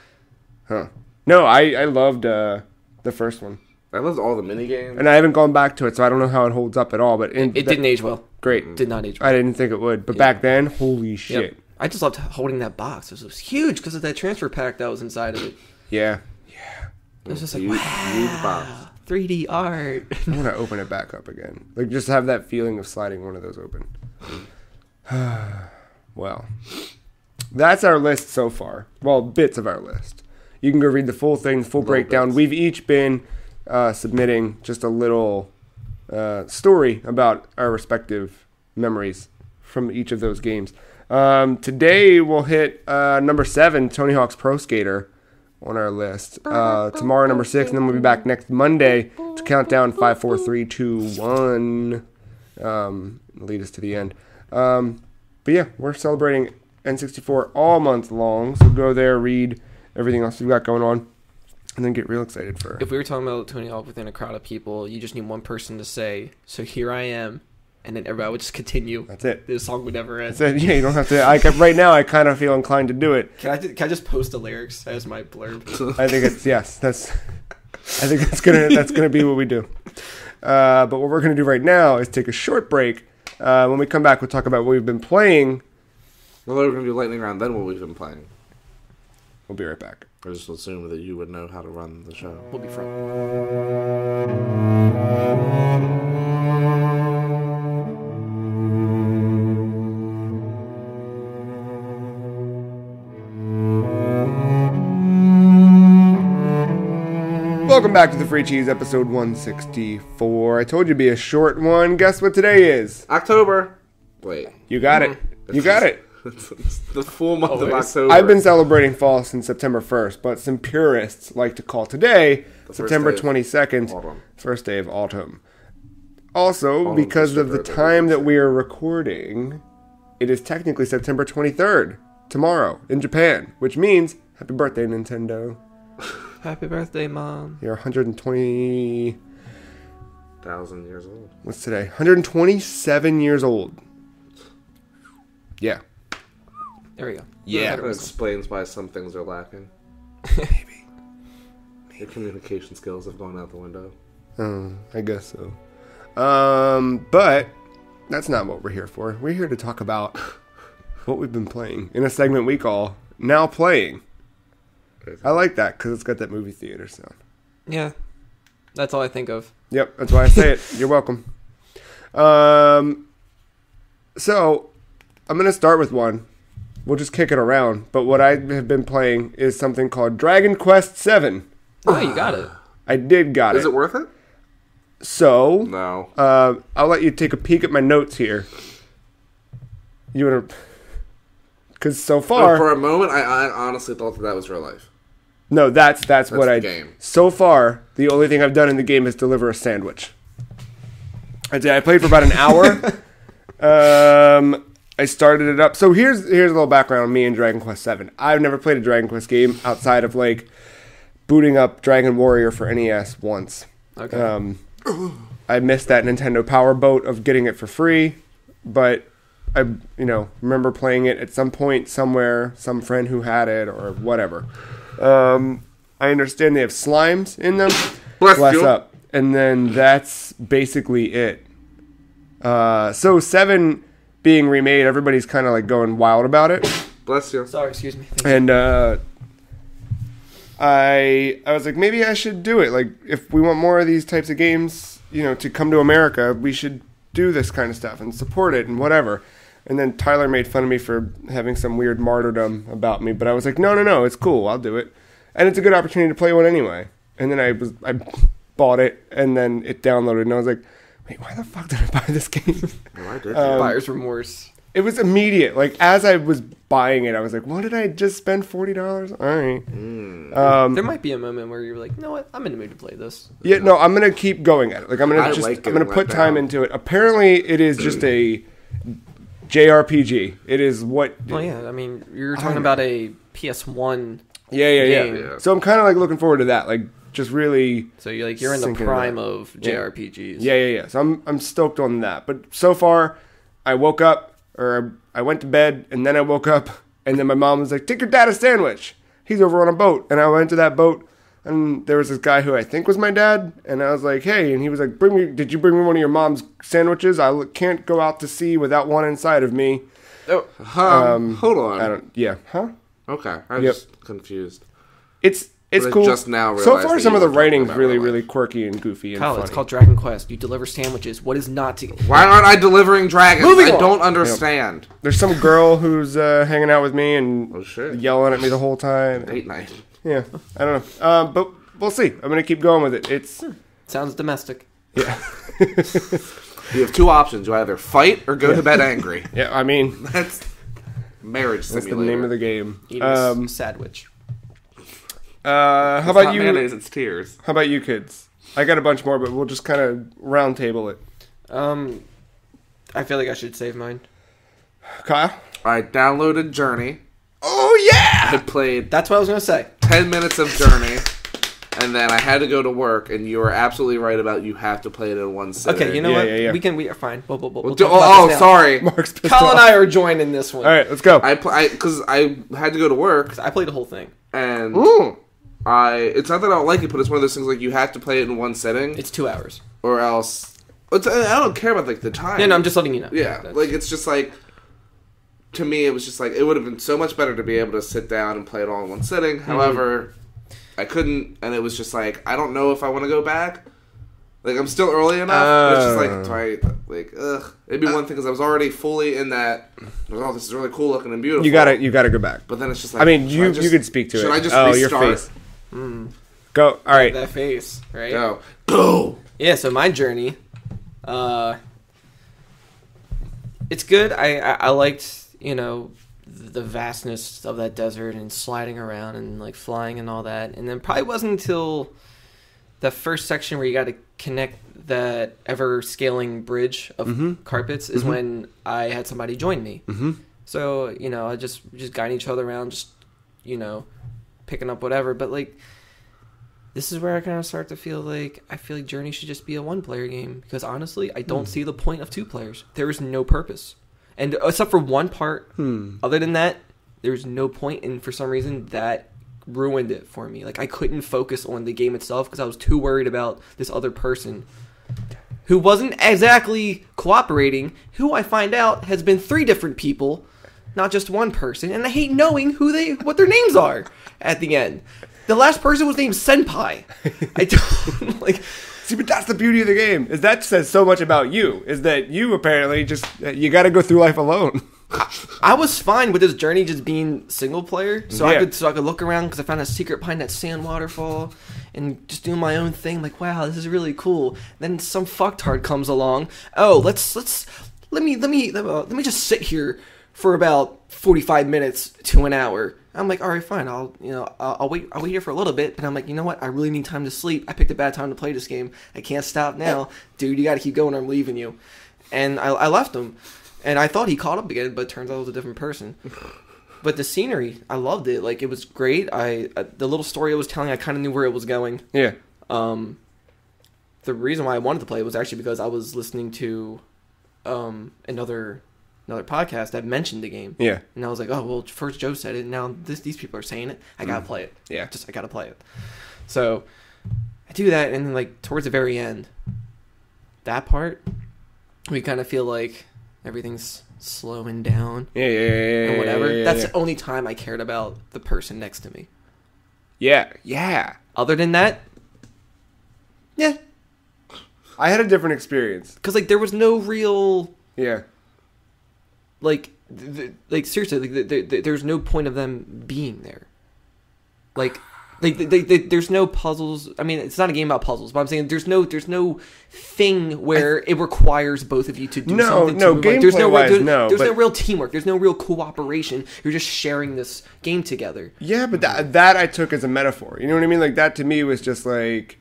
Huh. No, I loved the first one. I loved all the minigames. And I haven't gone back to it, so I don't know how it holds up at all. But it didn't age well. Great. Did not age well. I didn't think it would. But back then, holy shit. Yep. I just loved holding that box. It was huge because of that transfer pack that was inside of it. Yeah. It was just like, wow. 3D art. I want to open it back up again. Like, just have that feeling of sliding one of those open. Well, that's our list so far. Well, bits of our list. You can go read the full thing, full breakdown. We've each been submitting just a little story about our respective memories from each of those games. Today we'll hit number 7, Tony Hawk's Pro Skater, on our list. Tomorrow, number 6, and then we'll be back next Monday to count down 5, 4, 3, 2, 1. Lead us to the end. But yeah, we're celebrating N64 all month long, so go there, read everything else we've got going on, and then get real excited for it. If we were talking about Tony Hawk within a crowd of people, you just need one person to say, "So here I am," and then everybody would just continue. That's it. The song would never end. That's it. Yeah, you don't have to. Right now, I kind of feel inclined to do it. Can I just post the lyrics as my blurb? I think it's yes. I think that's gonna be what we do. But what we're gonna do right now is take a short break. When we come back, we'll talk about what we've been playing. Well, we're gonna do lightning round. Then what we've been playing. We'll be right back. I just assumed that you would know how to run the show. We'll be front. Welcome back to the Free Cheese, episode 164. I told you it'd be a short one. Guess what today is? October. Wait. You got it. You got it. It's the full month of October. I've been celebrating fall since September 1st, but some purists like to call today September 22nd, first day of autumn. Also, because of the time that we are recording, it is technically September 23rd, tomorrow, in Japan, which means happy birthday, Nintendo. Happy birthday, Mom. You're 120,000 years old. What's today? 127 years old. Yeah. There we go. Yeah. That explains why some things are lacking. Maybe. Your communication skills have gone out the window. I guess so. But that's not what we're here for. We're here to talk about what we've been playing in a segment we call Now Playing. I like that because it's got that movie theater sound. Yeah. That's all I think of. Yep, that's why I say it. You're welcome. So, I'm going to start with one. We'll just kick it around. But what I have been playing is something called Dragon Quest VII. Oh, you got it. I did got it. Is it worth it? So, no. I'll let you take a peek at my notes here. You want to... Because so far... For a moment, I honestly thought that was real life. No, that's what I... Game. So far, the only thing I've done in the game is deliver a sandwich. I'd say I played for about an hour. I started it up. So here's a little background on me and Dragon Quest VII. I've never played a Dragon Quest game outside of, like, booting up Dragon Warrior for NES once. Okay. I missed that Nintendo Power Boat of getting it for free, but I, remember playing it at some point somewhere, some friend who had it or whatever. I understand they have slimes in them. Bless up. And then that's basically it. So 7 being remade. Everybody's kind of like going wild about it. Bless you. Sorry, excuse me. And I was like, maybe I should do it. Like, if we want more of these types of games, to come to America, we should do this kind of stuff and support it and whatever. And then Tyler made fun of me for having some weird martyrdom about me, but I was like, no, it's cool, I'll do it. And it's a good opportunity to play one anyway. And then I bought it, and then it downloaded, and I was like, wait, why the fuck did I buy this game? Why did you? Buyer's remorse. It was immediate. Like, as I was buying it, I was like, what did I just spend $40? All right. There might be a moment where you're like, you know what? I'm in the mood to play this. Yeah, no, I'm going to keep going at it. Like, I'm going to put time into it. Apparently, it is just a JRPG. It is what... Oh, yeah. I mean, you're talking about a PS1 Yeah. game. So I'm kind of, like, looking forward to that. Like, just really... So you're in the prime of JRPGs. Yeah. So I'm stoked on that. But so far, I woke up... Or I went to bed, and then I woke up, and then my mom was like, take your dad a sandwich. He's over on a boat. And I went to that boat, and there was this guy who I think was my dad, and I was like, hey. And he was like, did you bring me one of your mom's sandwiches? I can't go out to sea without one inside of me. Oh, hold on. Huh? Okay, I'm just confused. It's cool. Just now so far, some of the writing's really quirky and goofy and Kyle, funny. It's called Dragon Quest. You deliver sandwiches. What is not to... Why aren't I delivering dragons? I don't understand. There's some girl who's hanging out with me and yelling at me the whole time. Date night. Yeah, I don't know. But we'll see. I'm going to keep going with it. It's sounds domestic. Yeah. You have two options. You either fight or go to bed angry. Yeah, I mean... That's marriage simulator. That's the name of the game. Eating sandwich. How about you? Mayonnaise, it's tears. How about you, kids? I got a bunch more, but we'll just kind of round table it. I feel like I should save mine. Kyle? I downloaded Journey. Oh, yeah! I played... That's what I was going to say. 10 minutes of Journey, and then I had to go to work, and you were absolutely right about you have to play it in one sitting. Okay, you know what? Yeah. We are fine. We'll sorry. Mark's pissed Kyle off. and I are joining this one. All right, let's go. Because I had to go to work. I played the whole thing. And... it's not that I don't like it, but it's one of those things like you have to play it in one sitting. It's 2 hours. Or else... I don't care about like the time. No, I'm just letting you know. Yeah, like it's just like... To me, it was just like, it would have been so much better to be able to sit down and play it all in one sitting. Mm-hmm. However, I couldn't, and it was just like, I don't know if I want to go back. Like, I'm still early enough. It's just like, ugh. It'd be one thing because I was already fully in that, oh, this is really cool looking and beautiful. You gotta go back. But then it's just like, I mean, you could speak to it. Should I just restart? Your face. Go. All right. That face, right? Go. Yeah, so my journey, it's good. I liked, the vastness of that desert and sliding around and like flying and all that. And then probably wasn't until the first section where you got to connect that ever scaling bridge of carpets is when I had somebody join me. Mm-hmm. So, I just guiding each other around, just, picking up whatever. But like, this is where I kind of start to feel like Journey should just be a one-player game because honestly, I don't see the point of 2 players. There is no purpose. And except for one part, other than that, there's no point. And for some reason, that ruined it for me. Like, I couldn't focus on the game itself because I was too worried about this other person who wasn't exactly cooperating, who I find out has been 3 different people, not just one person. And I hate knowing what their names are at the end. The last person was named Senpai. I don't like... See, but that's the beauty of the game. Is that says so much about you. Is that you apparently you got to go through life alone. I was fine with this journey just being single player, so I could look around because I found a secret behind that sand waterfall and just doing my own thing. Like, wow, this is really cool. Then some fucktard comes along. Oh, let me just sit here for about 45 minutes to an hour. I'm like, all right, fine. I'll wait here for a little bit. And I'm like, you know what? I really need time to sleep. I picked a bad time to play this game. I can't stop now. Dude, you got to keep going or I'm leaving you. And I left him. And I thought he caught up again, but it turns out it was a different person. But the scenery, I loved it. Like, it was great. The little story it was telling, I kind of knew where it was going. Yeah. The reason why I wanted to play it was actually because I was listening to another podcast that mentioned the game. Yeah. And I was like, oh, well, first Joe said it, and now these people are saying it. I gotta play it. Yeah. I gotta play it. So I do that, and then, like, towards the very end, that part, we kind of feel like everything's slowing down. Yeah. And whatever. That's the only time I cared about the person next to me. Yeah. Other than that, yeah. I had a different experience. Because, like, there was no real... Yeah. Like seriously, like, there's no point of them being there. Like there's no puzzles. I mean, it's not a game about puzzles, but I'm saying there's no thing where it requires both of you to do something. No, gameplay-wise, no. There's no real teamwork. There's no real cooperation. You're just sharing this game together. Yeah, but that I took as a metaphor. You know what I mean? Like, that to me was just, like,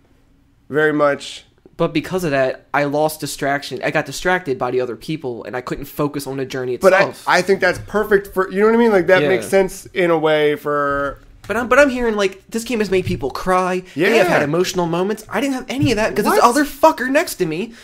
very much... But because of that, I lost distraction. I got distracted by the other people, and I couldn't focus on the journey itself. But I think that's perfect for... You know what I mean? Like, that makes sense in a way for... But I'm hearing, like, this game has made people cry. Yeah. They have had emotional moments. I didn't have any of that because this other fucker next to me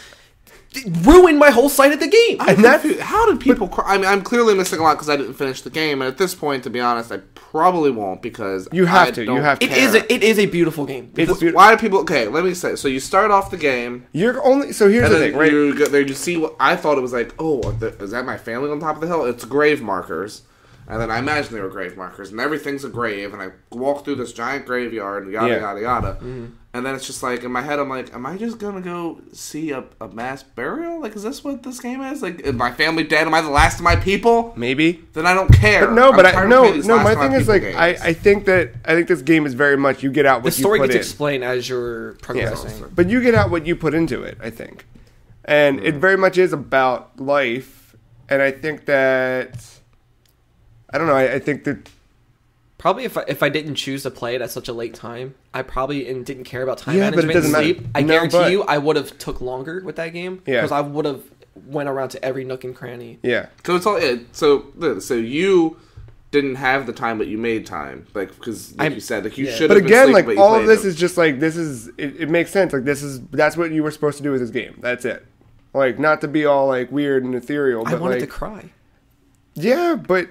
ruined my whole sight of the game. How did people cry? I mean, I'm clearly missing a lot because I didn't finish the game. And at this point, to be honest, I probably won't because... You have to. It is a beautiful game. Why do people... Okay, let me say. So you start off the game. So here's the thing, right? You go there, you see what... I thought it was like, oh, is that my family on top of the hill? It's grave markers. And then I imagine they were grave markers, and everything's a grave, and I walk through this giant graveyard, and yada, yada, yada. Mm-hmm. And then it's just like, in my head, I'm like, am I just gonna go see a mass burial? Like, is this what this game is? Like, is my family dead? Am I the last of my people? Maybe. Then I don't care. But my thing is, like, I think this game is very much, you get out what you put in. The story gets explained as you're progressing. Yeah. But you get out what you put into it, I think. And it very much is about life, and I think that... I don't know. I think that probably if I didn't choose to play it at such a late time, I probably didn't care about time management and sleep. I guarantee you, I would have took longer with that game because I would have went around to every nook and cranny. Yeah. So it's all so you didn't have the time, but you made time, like because you said, like you should. But again, like all of this is just like this is it makes sense. Like that's what you were supposed to do with this game. That's it. Like not to be all like weird and ethereal. But I wanted to cry. Yeah, but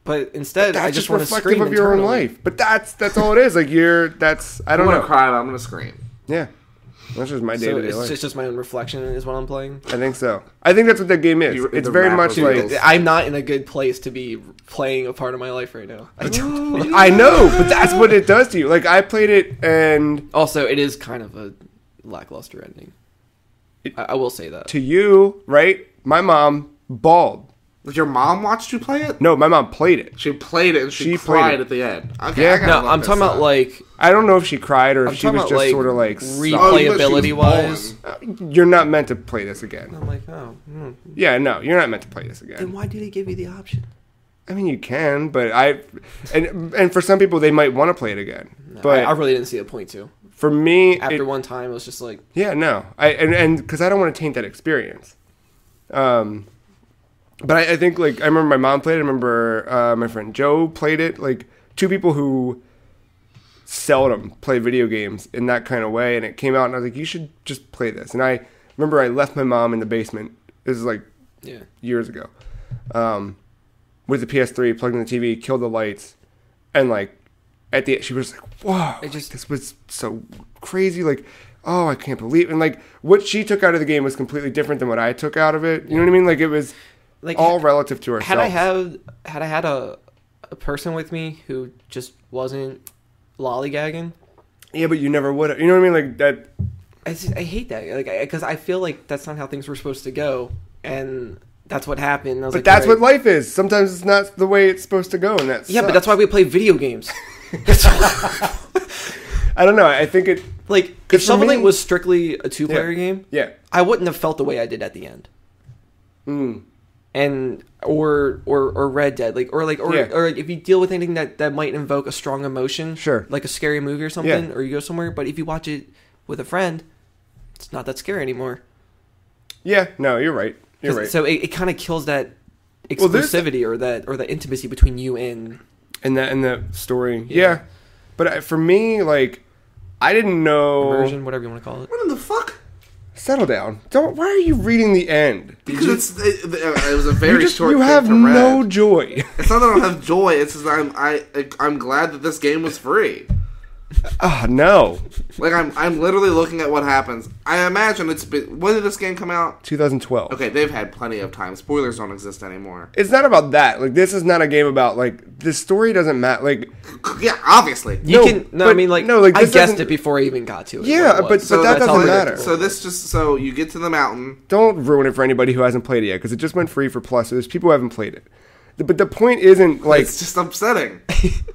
but instead, I just want to scream of your own life. But that's all it is. Like I don't know. Cry, but I'm gonna scream. Yeah, that's just my day-to-day life. It's just my own reflection is what I'm playing. I think so. I think that's what that game is. It's very much like I'm not in a good place to be playing a part of my life right now. I know, but that's what it does to you. Like I played it, and also it is kind of a lackluster ending. I will say that to you, right? My mom bawled. Your mom watched you play it? No, my mom played it. She played it and she cried at the end. Okay, yeah, no, I'm talking about like... I don't know if she cried or if she was just like, sort of like... replayability-wise. You're not meant to play this again. I'm like, oh. Yeah, no, you're not meant to play this again. Then why do they give you the option? I mean, you can, but and for some people, they might want to play it again. No, but I really didn't see a point to. For me... After one time, it was just like... Yeah, no. And because I don't want to taint that experience. But I think, like, I remember my mom played it. I remember my friend Joe played it. Like, two people who seldom play video games in that kind of way. And it came out, and I was like, you should just play this. And I remember I left my mom in the basement. This is, like, years ago. With the PS3, plugged in the TV, killed the lights. And, like, at the end, she was like, whoa, this was so crazy. Like, oh, I can't believe it. And, like, what she took out of the game was completely different than what I took out of it. You know what I mean? Like, it was... Like all relative to ourselves. Had I had a person with me who just wasn't lollygagging. Yeah, but you never would have. You know what I mean? Like that. I hate that. Like because I feel like that's not how things were supposed to go, and that's what happened. But that's what life is. Sometimes it's not the way it's supposed to go, and that's but that's why we play video games. I don't know. I think it like if Shovel Knight was strictly a 2-player game. Yeah, I wouldn't have felt the way I did at the end. And or Red Dead, or if you deal with anything that might invoke a strong emotion, sure, like a scary movie or something, or you go somewhere. But if you watch it with a friend, it's not that scary anymore. Yeah, no, you're right. You're right. So it kind of kills that exclusivity or that intimacy between you and the story. Yeah, but for me, like, I didn't know immersion, whatever you want to call it. What in the fuck? Settle down. Why are you reading the end? Because it was a very short. You have no joy. It's not that I don't have joy. It's just I'm glad that this game was free. No. Like, I'm literally looking at what happens. I imagine it's been... When did this game come out? 2012. Okay, they've had plenty of time. Spoilers don't exist anymore. It's not about that. Like, this is not a game about, like... The story doesn't matter. Like... Yeah, obviously. I guessed it before I even got to it. Yeah, but that doesn't matter. So this just... So you get to the mountain. Don't ruin it for anybody who hasn't played it yet, because it just went free for Plus. So there's people who haven't played it. But the point isn't, like... It's just upsetting.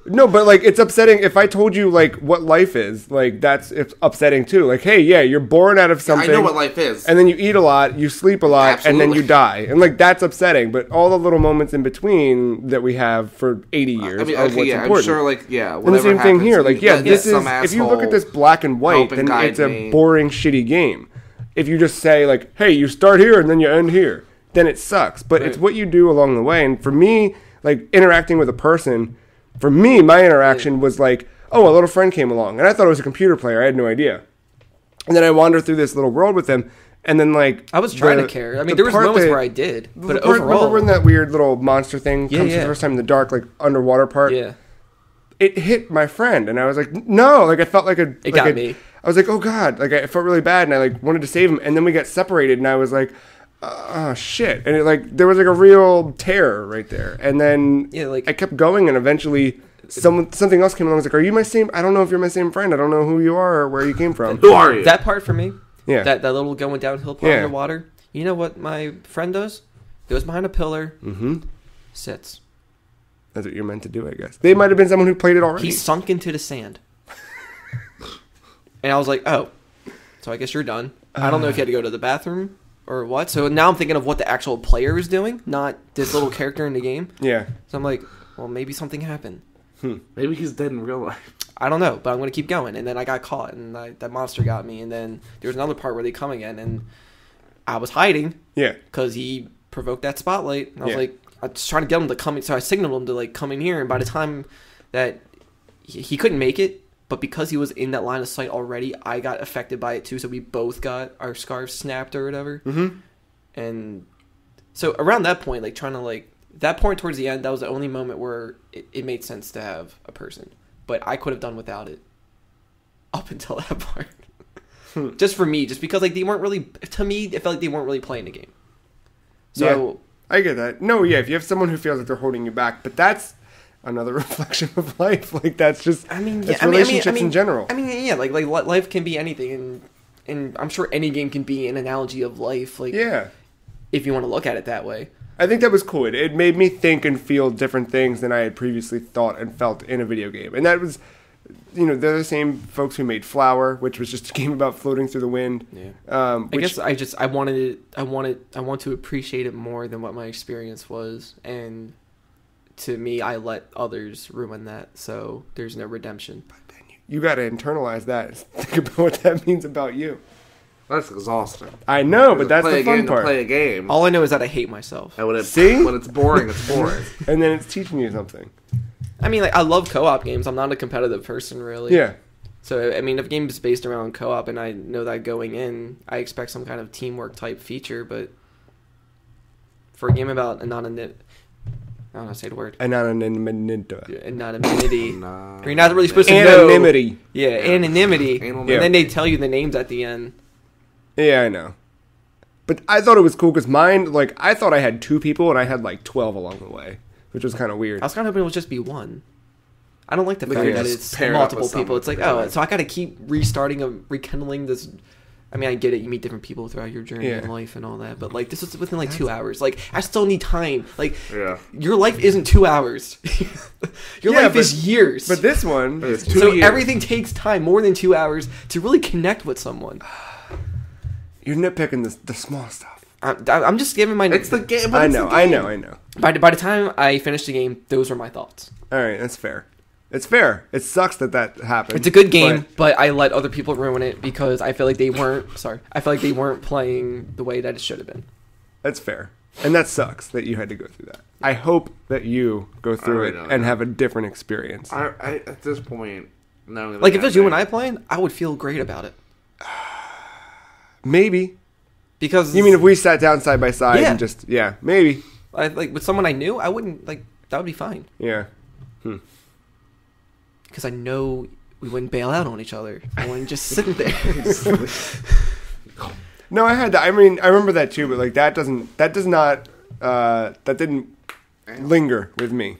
No, but, like, it's upsetting. If I told you, like, what life is, like, it's upsetting, too. Like, hey, yeah, you're born out of something. I know what life is. And then you eat a lot, you sleep a lot, Absolutely. And then you die. And, like, that's upsetting. But all the little moments in between that we have for 80 years are what's important. I'm sure, like, yeah, and the same thing here. Like, this is... If you look at this black and white, then it's a boring, shitty game. If you just say, like, hey, you start here and then you end here, then it sucks. But it's what you do along the way. And for me... Like, interacting with a person, for me, my interaction was like, oh, a little friend came along. And I thought it was a computer player. I had no idea. And then I wandered through this little world with him. And then, like... I was trying to care. I mean, there was moments where I did. But overall... Remember when that weird little monster thing comes for the first time in the dark, like, underwater part? Yeah. It hit my friend. And I was like, no. Like, I felt like a... It got me. I was like, oh, God. Like, I felt really bad. And I, like, wanted to save him. And then we got separated. And I was like... oh shit. And it, like, there was like a real terror right there. And then I kept going, and eventually something else came along. I was like, are you my same? I don't know if you're my same friend. I don't know who you are or where you came from. Who are you? That part for me, that little going downhill part in the water. You know what my friend does? Goes behind a pillar, sits. That's what you're meant to do, I guess. They might have been someone who played it already. He sunk into the sand. And I was like, oh, so I guess you're done. I don't know if you had to go to the bathroom or what. So now I'm thinking of what the actual player is doing, not this little character in the game. Yeah. So I'm like, well, maybe something happened. Maybe he's dead in real life. I don't know, but I'm going to keep going. And then I got caught, and that monster got me. And then there's another part where they come again, and I was hiding. Yeah. Because he provoked that spotlight. And I was like, I was trying to get him to come in. So I signaled him to, like, come in here. And by the time that he couldn't make it, but because he was in that line of sight already, I got affected by it too. So we both got our scarves snapped or whatever. Mm-hmm. And so around that point, like trying to like that point towards the end, that was the only moment where it made sense to have a person. But I could have done without it up until that part. Just for me, just because like they weren't really, to me, it felt like they weren't really playing the game. So I get that. No, if you have someone who feels like they're holding you back, but that's another reflection of life. Like that's just, relationships in general. I mean, like life can be anything, and I'm sure any game can be an analogy of life. Like, if you want to look at it that way. I think that was cool. It made me think and feel different things than I had previously thought and felt in a video game. And that was, they're the same folks who made Flower, which was just a game about floating through the wind. Yeah. I want to appreciate it more than what my experience was, and to me, I let others ruin that, so there's no redemption. You got to internalize that. Think about what that means about you. That's exhausting. I know, but that's the fun part. Play a game. All I know is that I hate myself. And when when it's boring, it's boring. And then it's teaching you something. I mean, like I love co-op games. I'm not a competitive person, really. Yeah. So, I mean, if a game is based around co-op, and I know that going in, I expect some kind of teamwork type feature, but for a game about anonymity... I don't know how to say the word. Anonymity. You're not really supposed to know. Anonymity. Yeah, anonymity. And then they tell you the names at the end. Yeah, I know. But I thought it was cool because mine, like, I thought I had 2 people and I had like 12 along the way, which was kind of weird. I was kind of hoping it would just be one. I don't like the fact that it's multiple people. It's like, so I got to keep rekindling this. I mean, I get it. You meet different people throughout your journey in life and all that. But, like, this is within, like, 2 hours. Like, I still need time. Like, your life isn't 2 hours. Your life is years. But this one is 2 years. So everything takes time, more than 2 hours, to really connect with someone. You're nitpicking the small stuff. I'm just giving my... It's the game. I know. By the time I finished the game, those were my thoughts. All right, that's fair. It's fair. It sucks that happened. It's a good game, but I let other people ruin it because I feel like they weren't... Sorry. I feel like they weren't playing the way that it should have been. That's fair. And that sucks that you had to go through that. I hope that you go through it and have a different experience. I at this point... Like, if it was you and I playing, I would feel great about it. Maybe. Because... You mean if we sat down side by side and just... Yeah, maybe. Like, with someone I knew, I wouldn't... Like, that would be fine. Yeah. Because I know we wouldn't bail out on each other. We wouldn't just sit there. No, I had that. I mean, I remember that too, but like that didn't linger with me.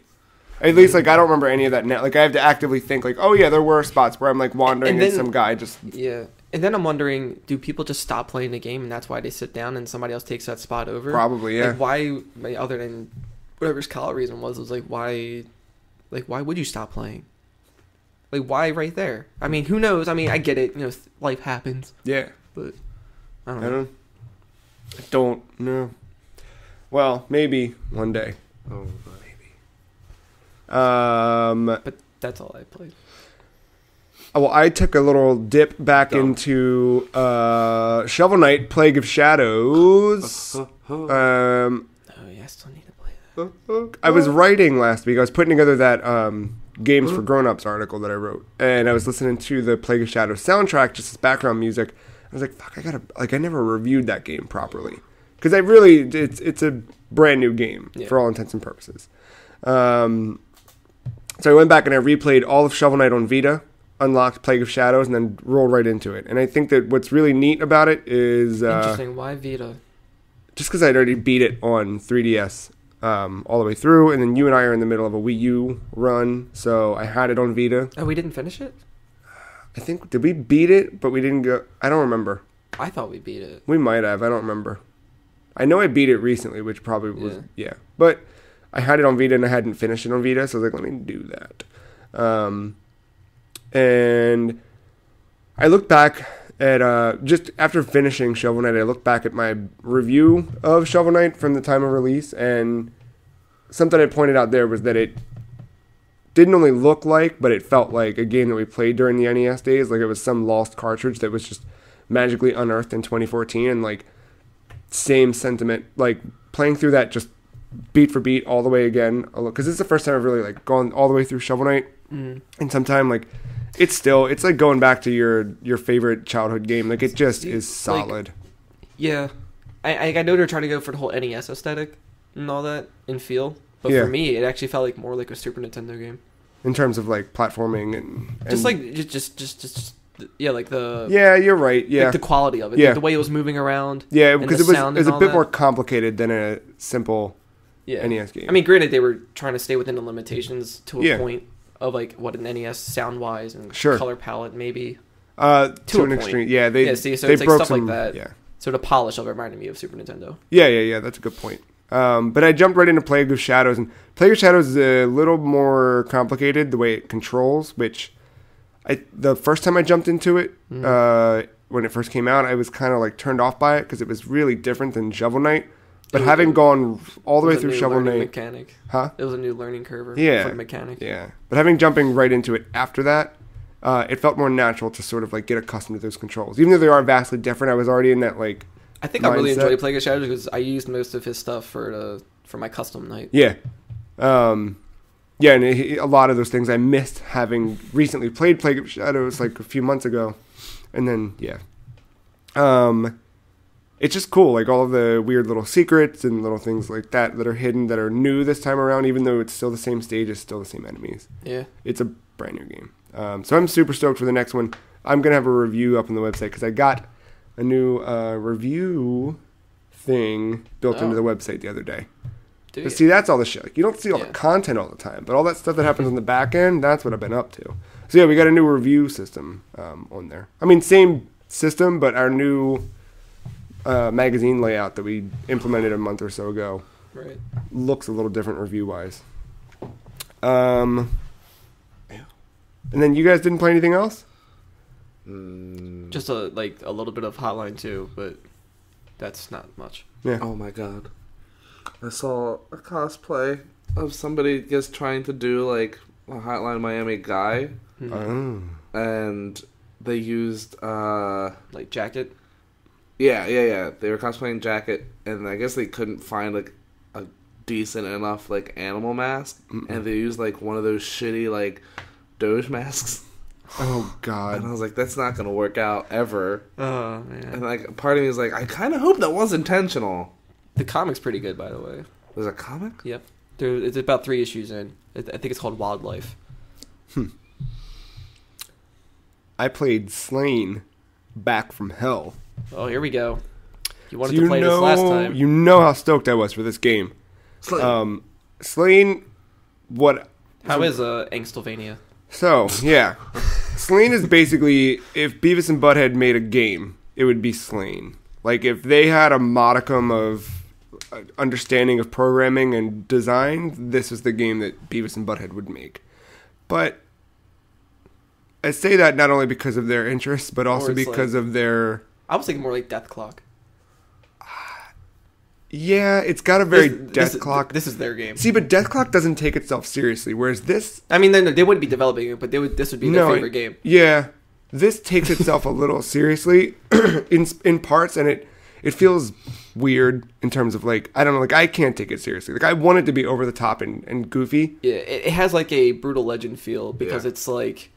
At least, like, I don't remember any of that now. Like, I have to actively think, like, oh, yeah, there were spots where I'm, like, wandering and some guy just... Yeah. And then I'm wondering, do people just stop playing the game and that's why they sit down and somebody else takes that spot over? Probably, yeah. Like, why, other than whatever Kyle's reason was like, why would you stop playing? Like, why right there? I mean, who knows? I mean, I get it. You know, life happens. Yeah. But, I don't know. Well, maybe one day. Oh, but that's all I played. Well, I took a little dip back into Shovel Knight, Plague of Shadows. Oh yeah, I still need to play that. I was writing last week. I was putting together that Games for Grown-Ups article that I wrote, and I was listening to the Plague of Shadows soundtrack, just as background music. I was like, fuck, I never reviewed that game properly. Because it's a brand new game for all intents and purposes. So I went back and I replayed all of Shovel Knight on Vita, unlocked Plague of Shadows, and then rolled right into it. And I think that what's really neat about it is... Interesting. Why Vita? Just because I'd already beat it on 3DS all the way through, and then you and I are in the middle of a Wii U run, so I had it on Vita. Oh, we didn't finish it? I think... Did we beat it, but we didn't go... I don't remember. I thought we beat it. We might have. I don't remember. I know I beat it recently, which probably was... Yeah. But... I had it on Vita and I hadn't finished it on Vita, so I was like, let me do that. And I looked back at, just after finishing Shovel Knight, I looked back at my review of Shovel Knight from the time of release, and something I pointed out there was that it didn't only look like, but it felt like a game that we played during the NES days, like it was some lost cartridge that was just magically unearthed in 2014, and like, same sentiment, like playing through that just beat for beat all the way again, because this is the first time I've really like gone all the way through Shovel Knight in some time. Like it's like going back to your favorite childhood game. Like it just is solid. Like, yeah, I know they're trying to go for the whole NES aesthetic and all that and feel, but for me it actually felt like more like a Super Nintendo game in terms of like platforming and just like just like the you're right, like the quality of it, like the way it was moving around, because it was a bit more complicated than a simple NES game. I mean, granted, they were trying to stay within the limitations to a point of like what an NES sound-wise and color palette maybe. To an extreme, so they it's like broke stuff like that. Yeah. So the polish of it reminded me of Super Nintendo. Yeah. That's a good point. But I jumped right into Plague of Shadows, and Plague of Shadows is a little more complicated the way it controls. Which, the first time I jumped into it, when it first came out, I was kind of like turned off by it because it was really different than Shovel Knight. But having gone all the way through Shovel Knight... mechanic. Huh? It was a new learning curve for the mechanic. Yeah. But jumping right into it after that, it felt more natural to sort of like get accustomed to those controls. Even though they are vastly different, I was already in that like I think mindset. I really enjoyed Plague of Shadows because I used most of his stuff for my custom night. Yeah. And a lot of those things I missed having recently played Plague of Shadows like a few months ago. And then, it's just cool, like all of the weird little secrets and little things like that are hidden, that are new this time around, even though it's still the same stages, still the same enemies. Yeah. It's a brand new game. So I'm super stoked for the next one. I'm going to have a review up on the website because I got a new review thing built into the website the other day. But see, that's all the shit. Like, you don't see all the content all the time, but all that stuff that happens on the back end, that's what I've been up to. So yeah, we got a new review system on there. I mean, same system, but our new... magazine layout that we implemented a month or so ago looks a little different review-wise. And then you guys didn't play anything else? Just a little bit of Hotline 2, but that's not much. Yeah. Oh my god. I saw a cosplay of somebody just trying to do like a Hotline Miami guy. And they used like Jacket. Yeah. They were cosplaying Jacket, and I guess they couldn't find like a decent enough like animal mask, and they used like one of those shitty like Doge masks. Oh god! And I was like, that's not gonna work out ever. Oh man! And like, part of me was like, I kind of hope that was intentional. The comic's pretty good, by the way. There's a comic? Yep. It's about 3 issues in. I think it's called Wildlife. I played Slain Back from Hell. Oh, here we go. You wanted to play this last time. You know how stoked I was for this game. Slain, How is Angstlvania? So, yeah. Slain is basically, if Beavis and Butthead made a game, it would be Slain. Like, if they had a modicum of understanding of programming and design, this is the game that Beavis and Butthead would make. But I say that not only because of their interests, but also because of their... I was thinking more like Death Clock. Yeah, it's got a very Death Clock. This is their game. See, but Death Clock doesn't take itself seriously, whereas this... I mean, they wouldn't be developing it, but this would be their favorite game. Yeah, this takes itself a little seriously in parts, and it feels weird in terms of, like, I don't know, like, I can't take it seriously. Like, I want it to be over the top and goofy. Yeah, it has, like, a Brutal Legend feel, because it's, like...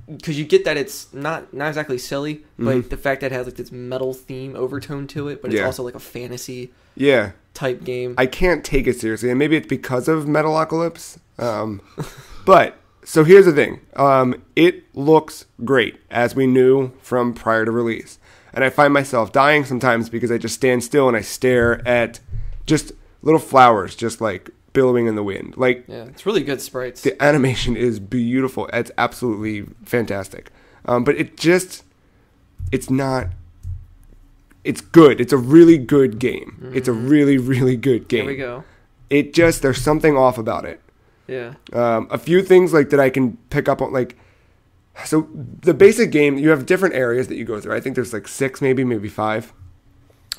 Because you get that it's not exactly silly, but the fact that it has, like, this metal theme overtone to it, but it's also, like, a fantasy... type game. I can't take it seriously, and maybe it's because of Metalocalypse. But so here's the thing: it looks great, as we knew from prior to release, and I find myself dying sometimes because I just stand still and I stare at just little flowers, just like billowing in the wind. Like, it's really good sprites. The animation is beautiful. It's absolutely fantastic. But it's not. It's good. It's a really good game. Mm-hmm. It's a really, really good game. Here we go. There's something off about it. Yeah. A few things like that I can pick up on, like, so the basic game, you have different areas that you go through. I think there's like 6, maybe 5.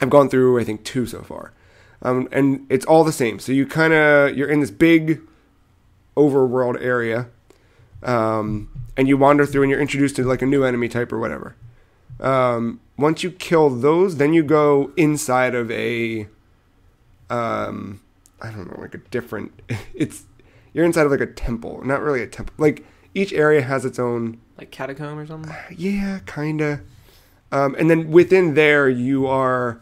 I've gone through, I think, 2 so far. And it's all the same. So you're in this big overworld area. And you wander through and you're introduced to like a new enemy type or whatever. Once you kill those, then you go inside of I don't know, like a different, you're inside of like a temple. Not really a temple. Like, each area has its own... Like catacomb or something? Yeah, kinda. And then within there, you are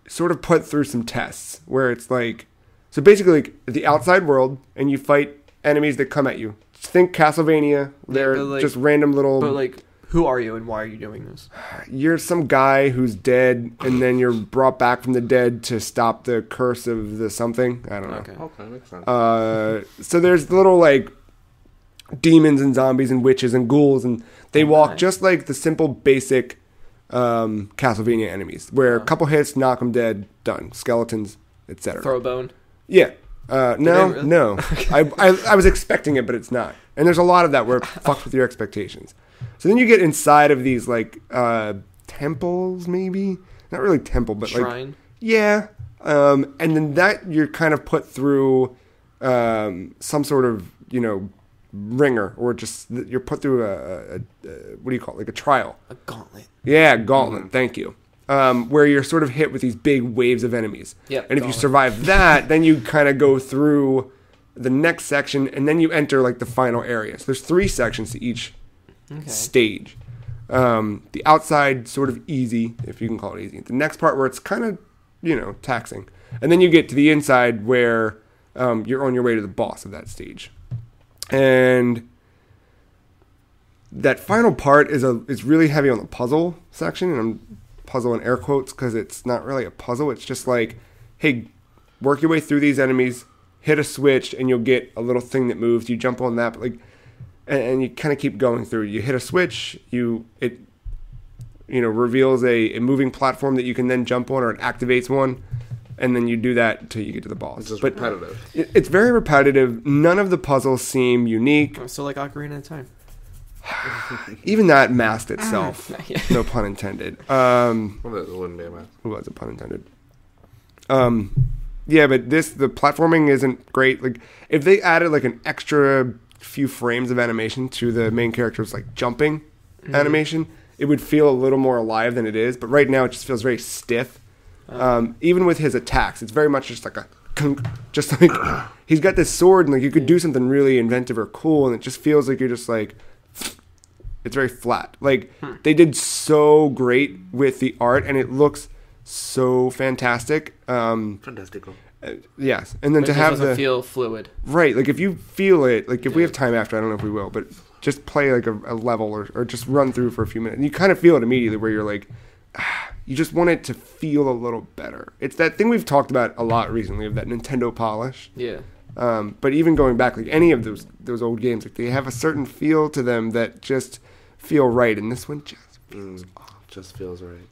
sort of put through some tests, where it's like... So basically, like, the outside world, and you fight enemies that come at you. Think Castlevania. They're just random little... But, like... Who are you and why are you doing this? You're some guy who's dead, and then you're brought back from the dead to stop the curse of the something. I don't know. Okay, makes sense. So there's little, like, demons and zombies and witches and ghouls, and they walk just like the simple, basic Castlevania enemies, where a couple hits, knock them dead, done. Skeletons, etc. Throw a bone? Yeah. No. I was expecting it, but it's not. And there's a lot of that where it fucks with your expectations. So then you get inside of these, like, temples, maybe? Not really temple, but shrine? Like... Yeah. And then that you're kind of put through some sort of, ringer, or just... You're put through a what do you call it? Like a trial. A gauntlet. Yeah, gauntlet. Thank you. Where you're sort of hit with these big waves of enemies. Yeah. And if you survive that, then you kind of go through the next section, and then you enter, like, the final area. So there's 3 sections to each... stage. The outside, sort of easy, if you can call it easy. The next part where it's kind of, taxing. And then you get to the inside where you're on your way to the boss of that stage. And that final part is really heavy on the puzzle section. And I'm puzzle in air quotes because it's not really a puzzle. It's just like, hey, work your way through these enemies, hit a switch, and you'll get a little thing that moves. You jump on that, but like... And you kind of keep going through. You hit a switch, it reveals a moving platform that you can then jump on, or it activates one, and then you do that until you get to the boss. It's just repetitive. It's very repetitive. None of the puzzles seem unique. So like Ocarina of Time. Even that masked itself. No pun intended. Well, that wouldn't be a mask. It was a pun intended. Yeah, but the platforming isn't great. Like, if they added like an extra few frames of animation to the main character's like jumping animation, it would feel a little more alive than it is. But right now it just feels very stiff. Even with his attacks, it's very much just like just like he's got this sword, and like you could do something really inventive or cool, and it just feels like you're just like, it's very flat. Like they did so great with the art, and it looks so fantastic. Fantastical. Yes, and then to have doesn't feel fluid, right? Like if you feel it, like if we have time after, I don't know if we will, but just play like a level or just run through for a few minutes. And you kind of feel it immediately where you're like, you just want it to feel a little better. It's that thing we've talked about a lot recently of that Nintendo polish. Yeah. But even going back, like any of those old games, like they have a certain feel to them that just feel right, and this one just feels just feels right.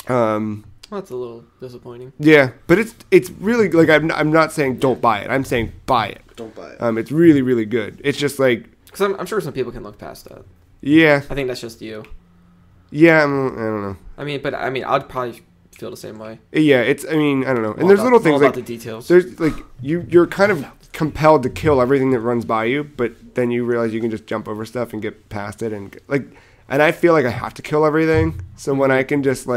Well, that's a little disappointing. Yeah, but it's really like I'm not saying don't buy it. I'm saying buy it. Don't buy it. It's really really good. It's just like because I'm sure some people can look past that. Yeah, I think that's just you. Yeah, I don't know. I'd probably feel the same way. Yeah, I don't know. And there's little things like the details. There's like you're kind of compelled to kill everything that runs by you, but then you realize you can just jump over stuff and get past it, and I feel like I have to kill everything. So when I can just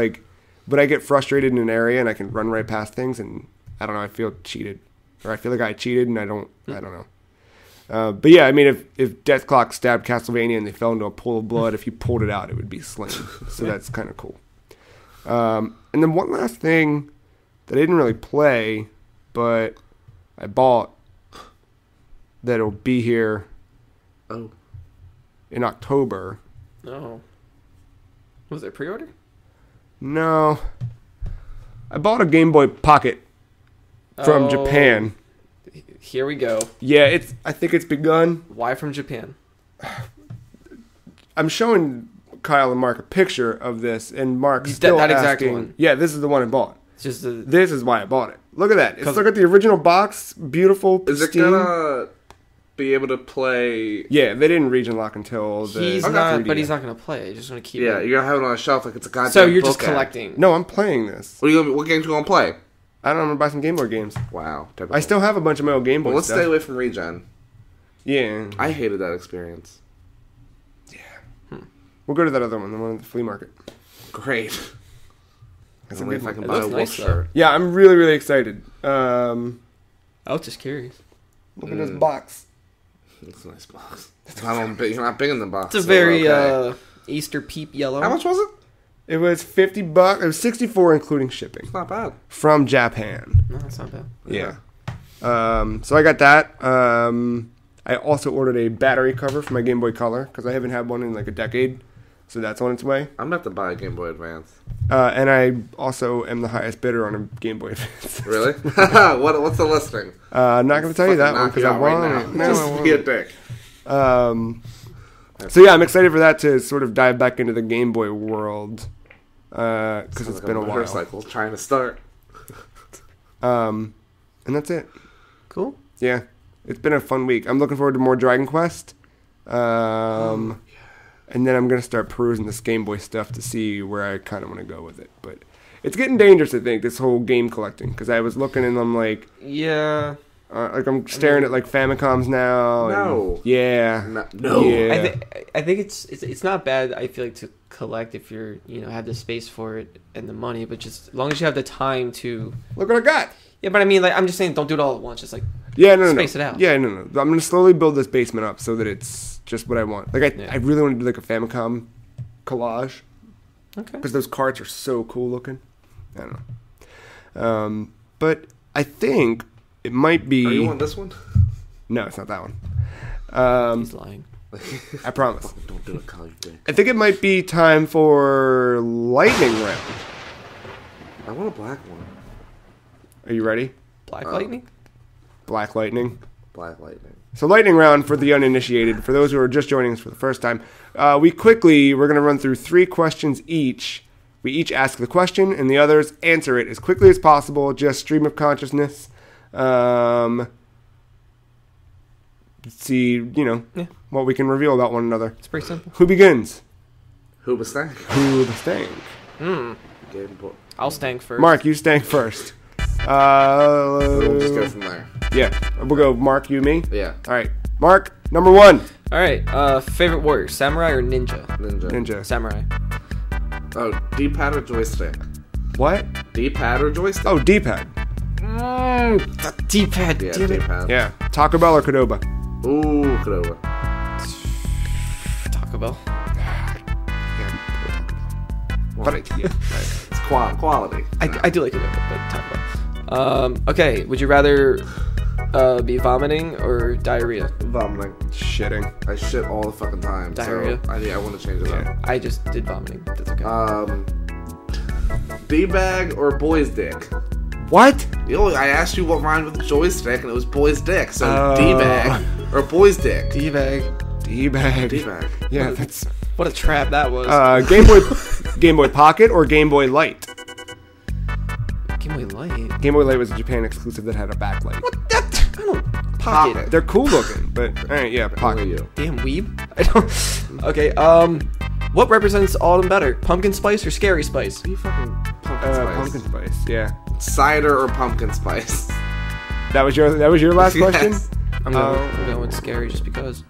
but I get frustrated in an area and I can run right past things, and I don't know, I feel cheated, or I feel like I cheated, and I don't know. But yeah, I mean, if Death Clock stabbed Castlevania and they fell into a pool of blood, if you pulled it out, it would be slain. So that's kind of cool. And then one last thing that I didn't really play, but I bought that'll be here in October. Oh. Was it pre-order? No. I bought a Game Boy Pocket from Japan. Here we go. Yeah, I think it's begun. Why from Japan? I'm showing Kyle and Mark a picture of this, and Mark's still that asking. Exact one. Yeah, this is the one I bought. It's just this is why I bought it. Look at that. Look at the original box. Beautiful. Is it gonna be able to play? Yeah, they didn't region lock until the. He's not, but he's not gonna play. He's just gonna keep. Yeah, you're gonna have it on a shelf like it's a goddamn. So you're just collecting. No, I'm playing this. What games you gonna play? I don't know. I'm gonna buy some Game Boy games. Wow. Typical. I still have a bunch of my old Game Boy let's stuff. stay away from regen. Yeah. I hated that experience. Yeah. We'll go to that other one, the one at the flea market. Great. Only if I can buy a nice shirt. Yeah, I'm really, really excited. I was just curious. Look at this box. It's a nice box. You're not big in the box. It's a very Easter peep yellow. How much was it? It was $50. It was $64 including shipping. It's not bad. From Japan. No, that's not bad. Yeah. So I got that. I also ordered a battery cover for my Game Boy Color because I haven't had one in like a decade. So that's on its way. I'm about to buy a Game Boy Advance. And I also am the highest bidder on a Game Boy Advance. Really? What's the listing? I'm not going to tell you that one because I want it. No, just be a dick. So yeah, I'm excited for that to sort of dive back into the Game Boy world because it's been a while. Motorcycle trying to start. And that's it. Cool. Yeah, it's been a fun week. I'm looking forward to more Dragon Quest. And then I'm going to start perusing this Game Boy stuff to see where I kind of want to go with it. But it's getting dangerous, I think, this whole game collecting. Because I was looking and I'm like... Yeah. I'm staring at like Famicoms now. No. And, yeah. No. Yeah. I think it's not bad, I feel like, to collect if you're, have the space for it and the money. But just as long as you have the time to... Look what I got. Yeah, but I mean, I'm just saying don't do it all at once. Just space it out. Yeah, no. I'm going to slowly build this basement up so that it's just what I want. Like, I really want to do like a Famicom collage. Okay. Because those carts are so cool looking. I don't know. But I think it might be... Are you on this one? No, it's not that one. He's lying. I promise. Don't do it, Kyle. I think it might be time for lightning round. I want a black one. Are you ready? Black lightning? Black lightning. Black lightning. So lightning round for the uninitiated. For those who are just joining us for the first time, we're going to run through 3 questions each. We each ask the question, and the others answer it as quickly as possible. Just stream of consciousness. See, what we can reveal about one another. It's pretty simple. Who begins? Who was stank? Who the stank? I'll stank first. Mark, you stank first. We'll just go from there. Yeah, we'll go Mark, you, me? Yeah. All right. Mark, number 1. All right. Favorite warrior, samurai or ninja? Ninja. Samurai. Oh, D-pad or joystick? What? D-pad or joystick? Oh, D-pad. D-pad. Yeah, damn it. D-pad. Yeah. Taco Bell or Qdoba? Ooh, Qdoba. Taco Bell. But It's quality. I do like Qdoba, but Taco Bell. Okay, would you rather Be vomiting or diarrhea? Vomiting. Shitting. I shit all the fucking time. Diarrhea. So I want to change it up. I just did vomiting. That's okay. D-bag or boy's dick? What? I asked you what rhymed with joystick, and it was boy's dick. So D-bag or boy's dick? D-bag. D-bag. D-bag. Yeah, that's... What a trap that was. Game Boy Pocket or Game Boy Light? Game Boy Light? Game Boy Light was a Japan exclusive that had a backlight. What? That? I don't... Pocket. They're cool looking, but... Alright, yeah, Pocket. You. Damn weeb. I don't... Okay, what represents autumn better? Pumpkin spice or scary spice? You fucking pumpkin spice. Pumpkin spice, yeah. Cider or pumpkin spice? That was your last question? Yes. I'm going with scary just because.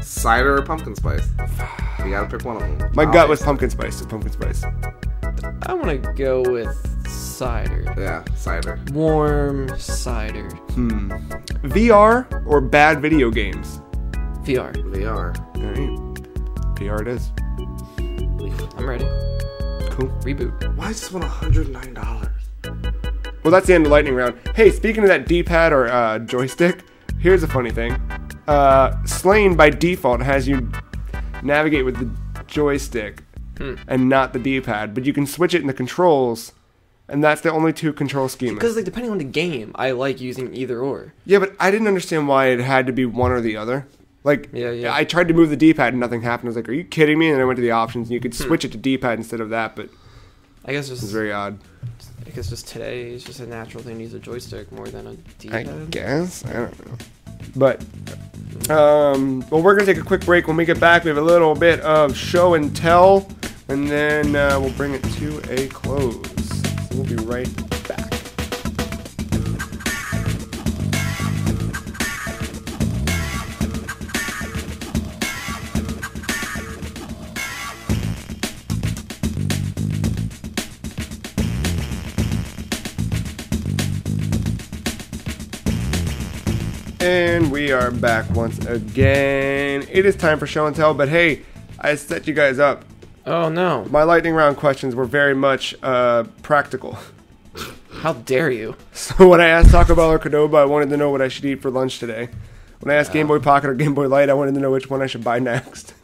Cider or pumpkin spice? You gotta pick one of them. My gut was pumpkin spice, so pumpkin spice. I want to go with cider. Yeah, cider. Warm cider. VR or bad video games? VR. VR. Alright. VR it is. I'm ready. Cool. Reboot. Why is this one $109? Well, that's the end of the lightning round. Hey, speaking of that D-pad or joystick, here's a funny thing. Slain by default has you navigate with the joystick and not the D-pad, but you can switch it in the controls, and that's the only two control schemas. Because like depending on the game, I like using either or. Yeah, but I didn't understand why it had to be one or the other. Like, yeah. I tried to move the D-pad and nothing happened. I was like, are you kidding me? And then I went to the options, and you could switch it to D-pad instead of that, but I guess just... it's very odd. I guess just today, it's just a natural thing to use a joystick more than a D-pad. I guess. I don't know. But, well, we're going to take a quick break. When we get back, we have a little bit of show and tell, and then we'll bring it to a close. So we'll be right back. And we are back once again. It is time for show and tell, but hey, I set you guys up. Oh no. My lightning round questions were very much practical. How dare you? So when I asked Taco Bell or Qdoba, I wanted to know what I should eat for lunch today. When I asked Game Boy Pocket or Game Boy Light, I wanted to know which one I should buy next.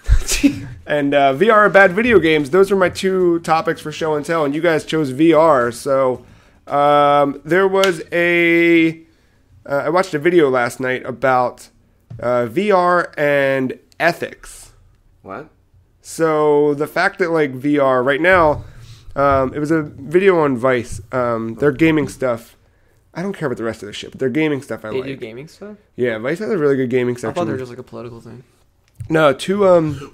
And VR or bad video games, those were my two topics for show and tell, and you guys chose VR. So there was I watched a video last night about VR and ethics. What? So the fact that like VR right now, it was a video on Vice. Their gaming stuff. I don't care about the rest of the shit, but their gaming stuff I like. They do gaming stuff? Yeah, Vice has a really good gaming section. I thought they were just like a political thing. No,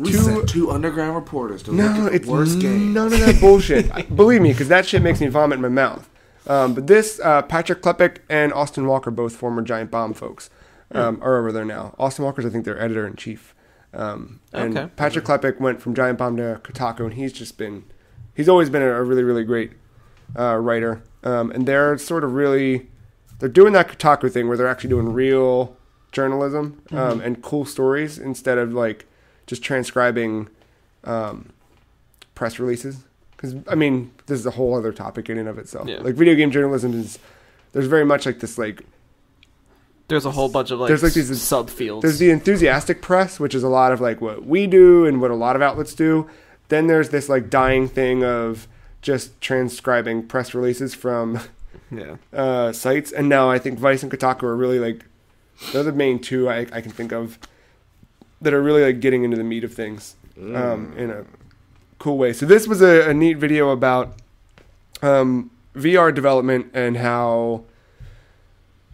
we sent two underground reporters to look at the worst games. None of that bullshit. Believe me, because that shit makes me vomit in my mouth. But this, Patrick Klepek and Austin Walker, both former Giant Bomb folks, are over there now. Austin Walker's, I think, their editor-in-chief. And Patrick Klepek went from Giant Bomb to Kotaku, and he's always been a really, really great writer. And they're they're doing that Kotaku thing where they're actually doing real journalism and cool stories instead of, like, just transcribing press releases. Because, I mean, this is a whole other topic in and of itself. Yeah. Like, video game journalism there's very much like this, like... There's a whole bunch of, like, there's like these subfields. There's the enthusiastic press, which is a lot of, like, what we do and what a lot of outlets do. Then there's this, like, dying thing of just transcribing press releases from sites. And now I think Vice and Kotaku are really, like... They're the main two I can think of that are really, like, getting into the meat of things in a... cool way. So this was a neat video about VR development and how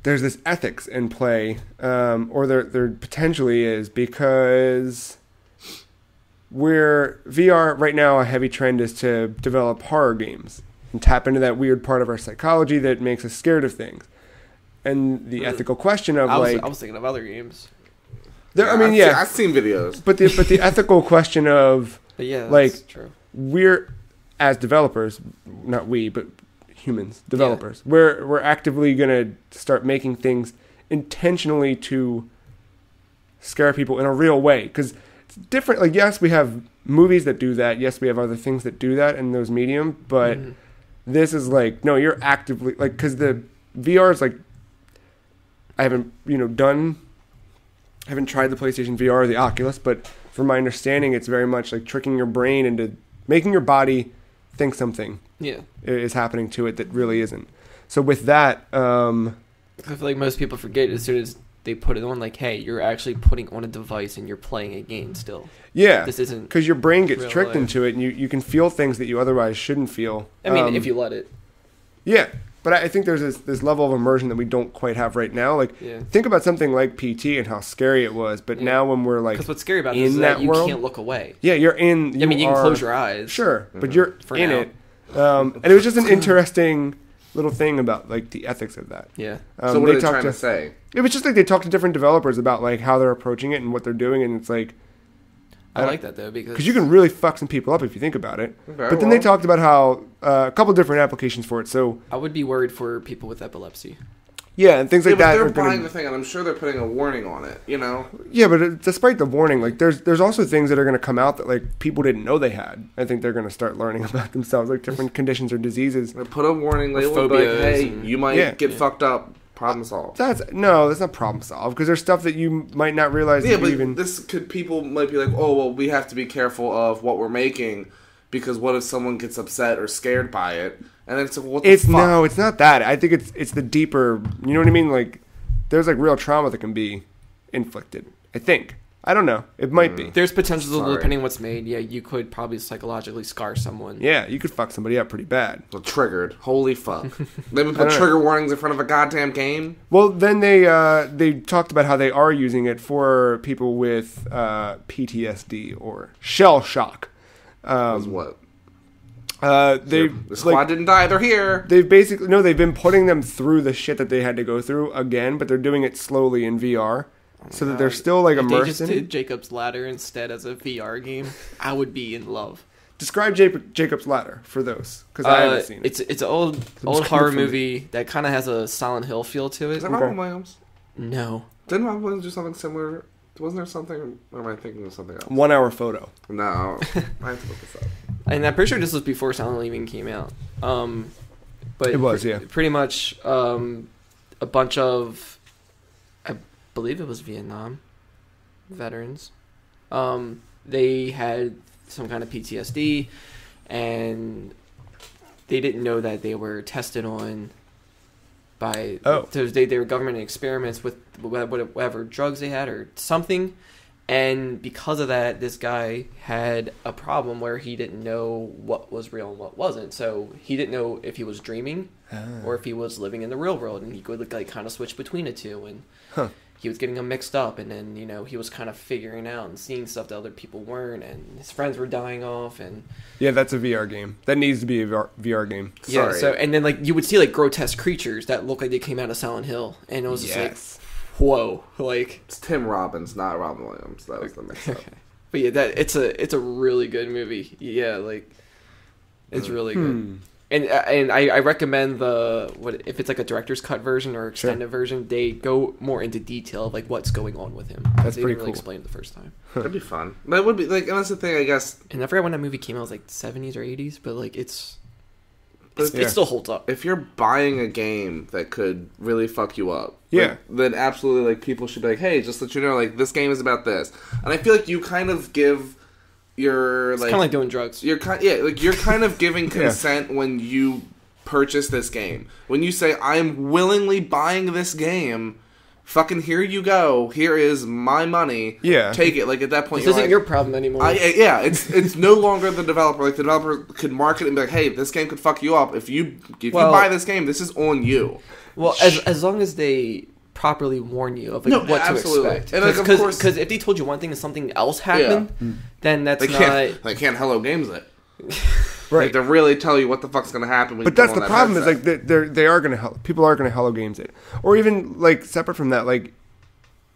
there's this ethics in play, or there potentially is, because VR right now, a heavy trend is to develop horror games and tap into that weird part of our psychology that makes us scared of things. And the ethical question of I was thinking of other games. I've seen videos, but the ethical question of that's true. We're, as developers, not we, but humans, developers, we're actively going to start making things intentionally to scare people in a real way. Because it's different. Like, yes, we have movies that do that. Yes, we have other things that do that in those medium. But this is like, no, you're actively, like, because the VR is like I haven't tried the PlayStation VR or the Oculus, but from my understanding, it's very much like tricking your brain into making your body think something is happening to it that really isn't. So with that, I feel like most people forget as soon as they put it on, like, hey, you're actually putting on a device and you're playing a game still. Yeah. This isn't because your brain gets tricked into it, and you can feel things that you otherwise shouldn't feel. I mean, if you let it. Yeah. But I think there's this level of immersion that we don't quite have right now. Like, think about something like PT and how scary it was. But now when we're like, because what's scary about it is that you can't look away. Yeah, you're in. You can close your eyes. Sure, but you're in it. And it was just an interesting little thing about like the ethics of that. Yeah. So what are they trying to say? It was just like they talked to different developers about like how they're approaching it and what they're doing, and it's like. I like that though because you can really fuck some people up if you think about it. But then they talked about how a couple different applications for it. So I would be worried for people with epilepsy. Yeah, and things like that. They're buying the thing, and I'm sure they're putting a warning on it. You know. Yeah, but despite the warning, like there's also things that are going to come out that like people didn't know they had. I think they're going to start learning about themselves, like different conditions or diseases. They put a warning label, like, hey, you might get fucked up. Problem solved. That's not problem solved because there's stuff that you might not realize. Yeah, but people might be like, oh well, we have to be careful of what we're making because what if someone gets upset or scared by it? And then it's like, what the fuck? No, it's not that. I think it's the deeper. You know what I mean? Like there's like real trauma that can be inflicted. I think. I don't know. It might be. There's potential depending on what's made. Yeah, you could probably psychologically scar someone. Yeah, you could fuck somebody up pretty bad. Well, triggered. Holy fuck. They've been put trigger warnings in front of a goddamn game? Well, then they talked about how they are using it for people with PTSD or shell shock. As what? The squad didn't die. They're here. They've been putting them through the shit that they had to go through again, but they're doing it slowly in VR. So that they're still like immersed in it. If they just did Jacob's Ladder instead as a VR game, I would be in love. Describe Jacob's Ladder for those, because I haven't seen it. It's an old horror movie that kind of has a Silent Hill feel to it. Is that Robin Williams? No. Didn't Robin Williams do something similar? Wasn't there something? Or am I thinking of something else? 1 hour photo. No. I have to look this up. And I'm pretty sure this was before Silent Hill even came out. But it was, pretty much a bunch of... I believe it was Vietnam veterans. They had some kind of PTSD, and they didn't know that they were tested on by. So they were government experiments with whatever drugs they had or something, and because of that, this guy had a problem where he didn't know what was real and what wasn't. So he didn't know if he was dreaming or if he was living in the real world, and he could like kind of switch between the two and. He was getting them mixed up, and then, he was kind of figuring out and seeing stuff that other people weren't, and his friends were dying off, and... Yeah, that's a VR game. That needs to be a VR game. Yeah, so, and then, like, you would see, like, grotesque creatures that looked like they came out of Silent Hill, and it was just like, whoa, like... It's Tim Robbins, not Robin Williams. That was the mix-up. Okay. But yeah, it's a really good movie. Yeah, like, it's really good. And I recommend if it's like a director's cut version or extended version, they go more into detail of like what's going on with him. That's they pretty didn't really cool. explain it the first time. That'd be fun. That would be like, and that's the thing, I guess. And I forgot when that movie came out. It was like 70s or 80s, but like it still holds up. If you're buying a game that could really fuck you up, then absolutely like people should be like, hey, just let you know, like this game is about this. And I feel like you kind of give. It's kind of like doing drugs. You're kind of giving consent when you purchase this game. When you say, I'm willingly buying this game, fucking here you go. Here is my money. Yeah. Take it. Like at that point, this isn't your problem anymore. It's no longer the developer. Like the developer could market it and be like, hey, this game could fuck you up. If you buy this game, this is on you. Well, as long as they properly warn you of what to expect. Because if they told you one thing and something else happened, then that's they can't Hello Games it. Right. Like to really tell you what the fuck's going to happen when but that's the problem is like they are going to people are going to Hello Games it. Or even like separate from that, like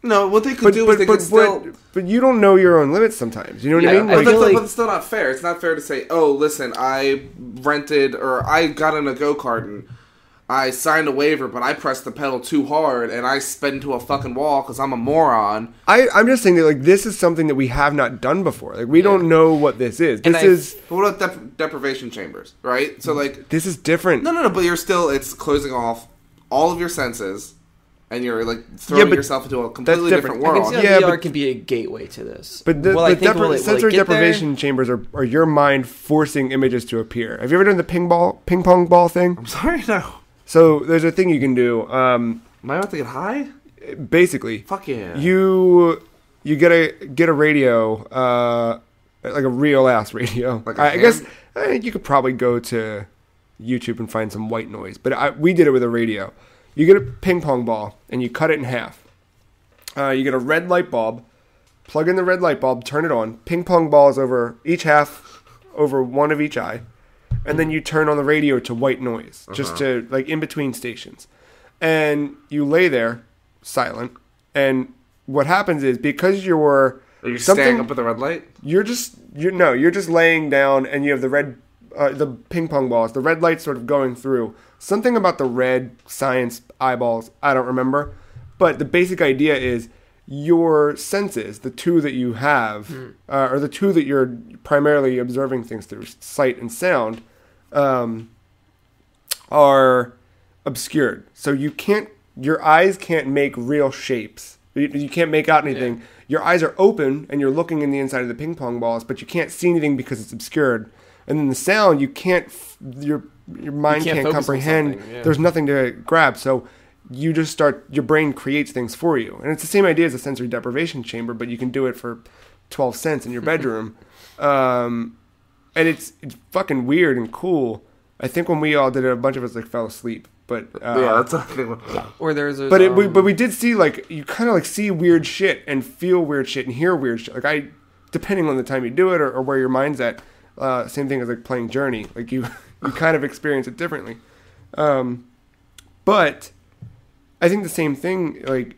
no, what they could do is they could still... But you don't know your own limits sometimes. You know what I mean? But it's still not fair. It's not fair to say, oh, listen, I rented or I got in a go-kart and I signed a waiver, but I pressed the pedal too hard, and I sped into a fucking wall because I'm a moron. I'm just saying that like this is something that we have not done before. Like we don't know what this is. But what about deprivation chambers, right? So like this is different. No. But you're still it's closing off all of your senses, and you're like throwing yourself into a completely different world. I can see how VR can be a gateway to this. But the sensory deprivation chambers are your mind forcing images to appear. Have you ever done the ping pong ball thing? I'm sorry, no. So there's a thing you can do. Am I about to get high? Basically, fuck yeah. You get a radio, like a real ass radio. Like I guess you could probably go to YouTube and find some white noise, but we did it with a radio. You get a ping pong ball and you cut it in half. You get a red light bulb, plug in the red light bulb, turn it on. Ping pong balls over each half, over one of each eye, and then you turn on the radio to white noise, just to like in between stations, and you lay there silent. And what happens is because you're standing up with the red light, you're just laying down, and you have the red. The ping pong balls, the red light sort of going through. Something about the red science eyeballs, I don't remember. But the basic idea is your senses, the two that you have, or the two that you're primarily observing things through, sight and sound, are obscured. So your eyes can't make real shapes. You can't make out anything. Yeah. Your eyes are open and you're looking in the inside of the ping pong balls, but you can't see anything because it's obscured. And then the sound, you can't, your mind can't comprehend. Yeah. There's nothing to grab. So you just start, your brain creates things for you. And it's the same idea as a sensory deprivation chamber, but you can do it for 12 cents in your bedroom. And it's fucking weird and cool. I think when we all did it, a bunch of us like fell asleep. But yeah, that's or there's a, but we did see like you kind of like see weird shit and feel weird shit and hear weird shit. Like depending on the time you do it or where your mind's at. Same thing as like playing Journey. Like you kind of experience it differently. But I think the same thing like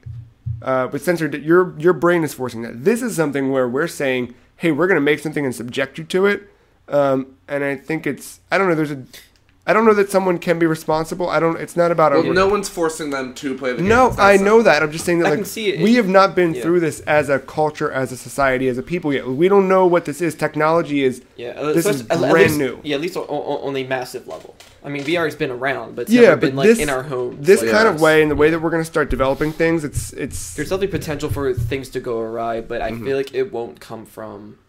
with sensory. Your brain is forcing that. This is something where we're saying, hey, we're going to make something and subject you to it. And I think I don't know. I don't know that someone can be responsible. It's not about... Well, no one's forcing them to play the game. No, I know that. I'm just saying that we have not been through this as a culture, as a society, as a people yet. We don't know what this is. Technology is... This is brand new. Yeah, at least on a massive level. I mean, VR has been around, but it's never been like in our homes. This kind of way, and the way that we're going to start developing things, it's... There's definitely potential for things to go awry, but I feel like it won't come from...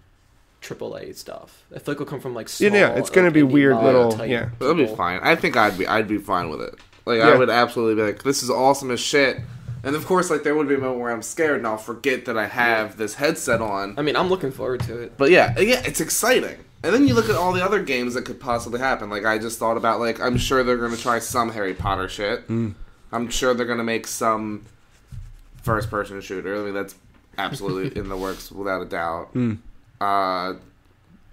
AAA stuff. I feel like it'll come from like small, it's gonna be weird little It'll be fine. I think I'd be fine with it. Like I would absolutely be like, this is awesome as shit. And of course, like there would be a moment where I'm scared and I'll forget that I have this headset on. I mean, I'm looking forward to it. But yeah, it's exciting. And then you look at all the other games that could possibly happen. Like I just thought about like I'm sure they're gonna try some Harry Potter shit. I'm sure they're gonna make some first person shooter. I mean that's absolutely in the works without a doubt.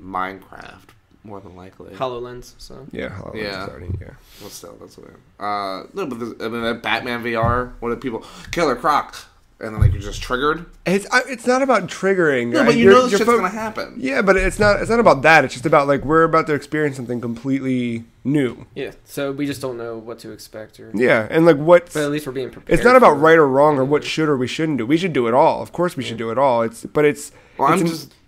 Minecraft, more than likely. HoloLens, so. Yeah, HoloLens is starting, Well, still, that's weird. No, but that Batman VR, what did people... Killer Croc, and then like you're just triggered. It's not about triggering. No, but you know this shit's gonna happen. Yeah, but it's not about that. It's just about like we're about to experience something completely new. Yeah, so we just don't know what to expect. And like what... But at least we're being prepared. It's not about right or wrong or what should or we shouldn't do. We should do it all. Of course we should do it all.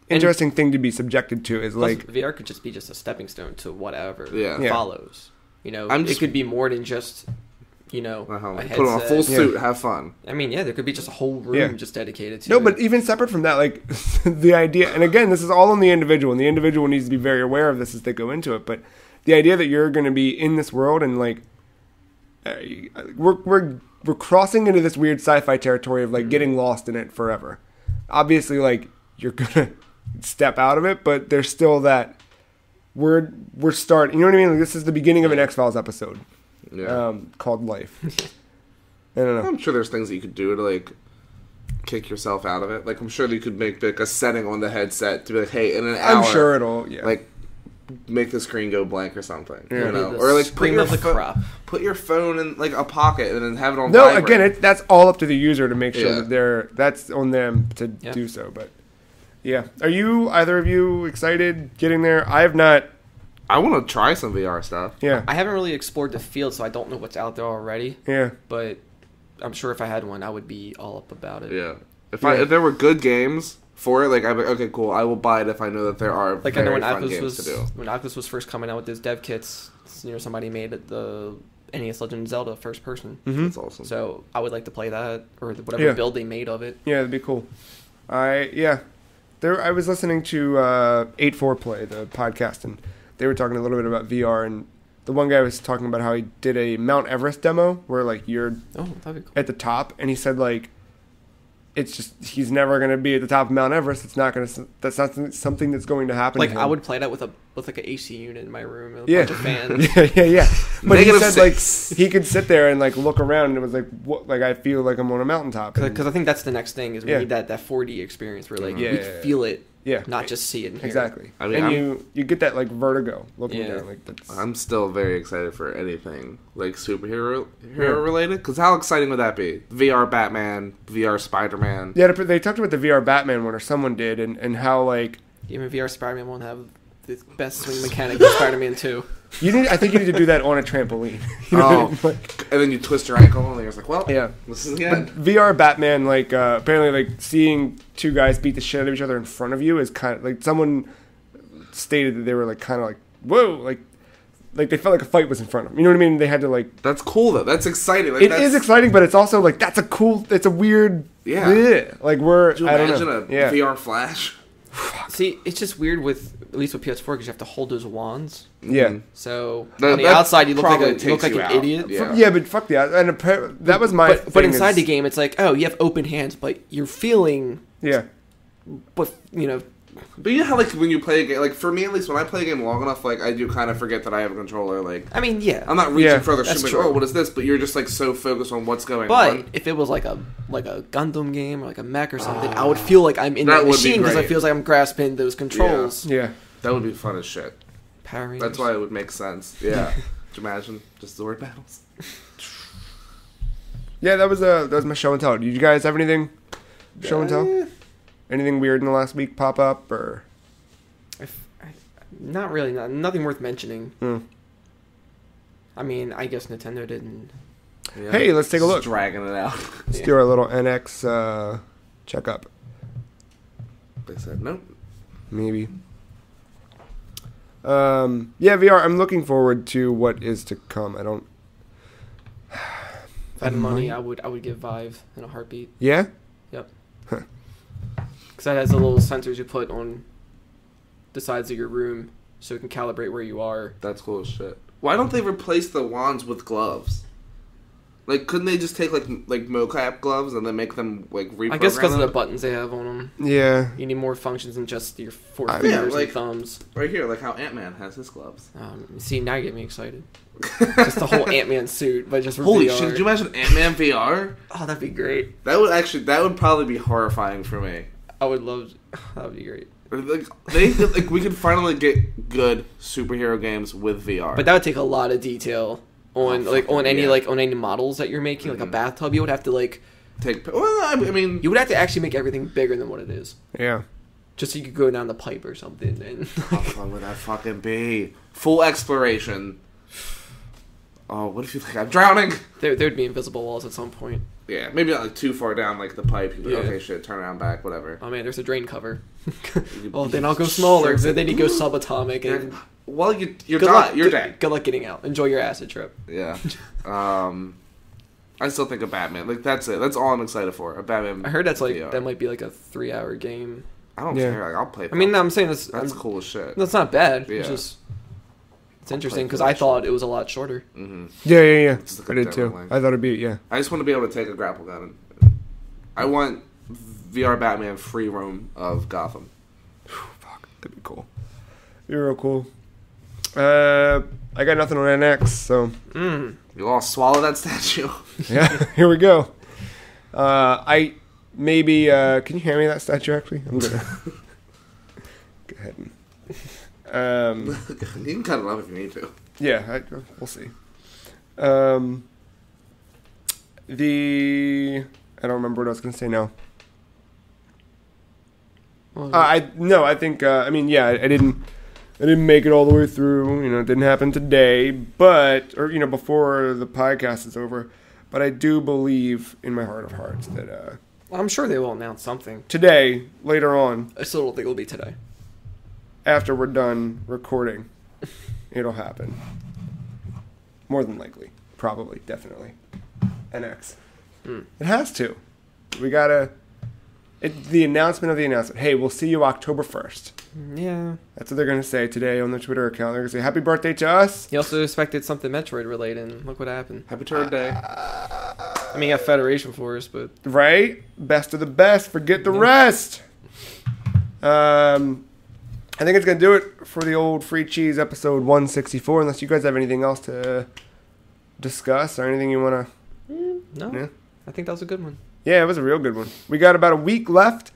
Interesting thing to be subjected to is like VR could just be a stepping stone to whatever follows. You know, it could be more than just a headset. Put on a full suit, have fun. I mean, there could be just a whole room just dedicated to it. No, but even separate from that, like the idea, and again, this is all on the individual, and the individual needs to be very aware of this as they go into it. But the idea that you're going to be in this world and like we're crossing into this weird sci-fi territory of like getting lost in it forever. Obviously, like you're gonna step out of it, but there's still that we're starting. You know what I mean? Like, this is the beginning of an X-Files episode, called Life. I don't know. I'm sure there's things that you could do to like kick yourself out of it. Like I'm sure that you could make like a setting on the headset to be like, hey, in an hour, I'm sure it'll like make the screen go blank or something. Yeah. You know, or like put your phone in like a pocket and then have it on. No, vibrate. Again, that's all up to the user to make sure that that's on them to do so, but. Yeah. Are either of you excited getting there? I have not. I want to try some VR stuff. Yeah. I haven't really explored the field, so I don't know what's out there already. Yeah. But I'm sure if I had one, I would be all up about it. Yeah. If there were good games for it, like I'd be like, okay, cool, I will buy it if I know that there are like I know when Oculus was first coming out with those dev kits, somebody made it NES Legend of Zelda first person. Mm-hmm. That's awesome. So I would like to play that, or whatever build they made of it. Yeah, that'd be cool. I was listening to 8-4 Play, the podcast, and they were talking a little bit about VR, and the one guy was talking about how he did a Mount Everest demo where like you're that'd be cool. at the top, and he said like it's just he's never going to be at the top of Mount Everest. It's not going to. That's not something that's going to happen. Like to him. I would play that with like an AC unit in my room and a bunch of fans. yeah. But he said 6. like he could sit there and like look around, and it was like what, like I feel like I'm on a mountaintop. Because I think that's the next thing is we need that 4D experience where like we can feel it. Yeah, not just see it and hear exactly. it. I mean, and you get that like vertigo looking down. Like that's... I'm still very excited for anything like superhero related. Because how exciting would that be? VR Batman, VR Spider-Man. Yeah, they talked about the VR Batman one, or someone did, and how like even VR Spider-Man won't have the best swing mechanic than Spider-Man 2. I think you need to do that on a trampoline. And then you twist your ankle, and you're just like, well, this is the end. VR Batman, like, apparently, like, seeing two guys beat the shit out of each other in front of you is kind of, like, someone stated that they were, like, kind of like, whoa, like they felt like a fight was in front of them. You know what I mean? They had to, like... That's cool, though. That's exciting. Like, it is exciting, but it's also, like, it's a weird... Yeah. Bleh. Like, Could you imagine a VR Flash? See, it's just weird at least with PS4 because you have to hold those wands. Yeah. So on the outside, you look like an idiot. Yeah, but fuck that. And that was my. But inside the game, it's like, oh, you have open hands, but you're feeling. Yeah. But But you know how like when you play a game, like for me at least, when I play a game long enough, like I do kind of forget that I have a controller. Like I mean, yeah, I'm not reaching further. That's true. Like, oh, what is this? But you're just like so focused on what's going on. But if it was like a Gundam game or like a mech or something, I would feel like I'm in that machine because I feel like I'm grasping those controls. Yeah, that would be fun as shit. Power Rangers. That's why it would make sense. Yeah, could you imagine just Zord battles? Yeah, that was my show and tell. Did you guys have anything show and tell? Anything weird in the last week pop up or? Not really. Nothing worth mentioning. I mean, I guess Nintendo didn't. Yeah. Hey, let's take a look. Dragging it out. Let's do our little NX checkup. They said nope. Maybe. Yeah, VR. I'm looking forward to what is to come. I don't. If I had money, I would give Vive in a heartbeat. Yeah. Yep. Because that has the little sensors you put on the sides of your room, so it can calibrate where you are. That's cool as shit. Why don't they replace the wands with gloves? Like, couldn't they just take like mocap gloves and then make them like reprogram? I guess because of the buttons they have on them. Yeah. You need more functions than just your four fingers and thumbs. Right here, like how Ant-Man has his gloves. See, now you get me excited. Just the whole Ant-Man suit, but just for holy VR. shit! Could you imagine Ant-Man VR? Oh, that'd be great. That would probably be horrifying for me. I would love. That would be great. Like we could finally get good superhero games with VR. But that would take a lot of detail on any models that you're making, like a bathtub. You would have to take. Well, I mean, you would have to actually make everything bigger than what it is. Yeah. Just so you could go down the pipe or something. And how fun would that fucking be? Full exploration. Oh, what if you think I'm drowning? There'd be invisible walls at some point. Yeah, maybe not like too far down like the pipe. You'd be like, okay, shit, turn around, back, whatever. Oh man, there's a drain cover. Well, then I'll go smaller. Then you go subatomic. And well, you're dead. Good luck getting out. Enjoy your acid trip. Yeah. I still think of Batman. Like that's it. That's all I'm excited for. A Batman. I heard that might be like a 3-hour game. I don't care. Like, I'll play. I mean, I'm saying that's cool as shit. That's not bad. Yeah. It's interesting because I thought it was a lot shorter. Mm-hmm. Yeah. I did too. I thought it'd be I just want to be able to take a grapple gun. I want VR Batman free roam of Gotham. Fuck, that'd be cool. You're real cool. I got nothing on NX, so you all swallow that statue. Yeah, here we go. Can you hand me that statue? Actually, I'm gonna go ahead and. You can cut it off if you need to. Yeah, we'll see. I don't remember what I was going to say now. I didn't make it all the way through. You know, it didn't happen today, before the podcast is over. But I do believe in my heart of hearts that I'm sure they will announce something today. Later on, I still don't think it'll be today. After we're done recording, it'll happen. More than likely. Probably, definitely. NX. It has to. We gotta... the announcement of the announcement. Hey, we'll see you October 1st. Yeah. That's what they're going to say today on their Twitter account. They're going to say, happy birthday to us. He also expected something Metroid related, and look what happened. Happy Turd Day. I mean, you got Federation Force, but... Right? Best of the best. Forget the rest. I think it's going to do it for the old Free Cheese episode 164, unless you guys have anything else to discuss or anything you want to... No. Yeah? I think that was a good one. Yeah, it was a real good one. We got about a week left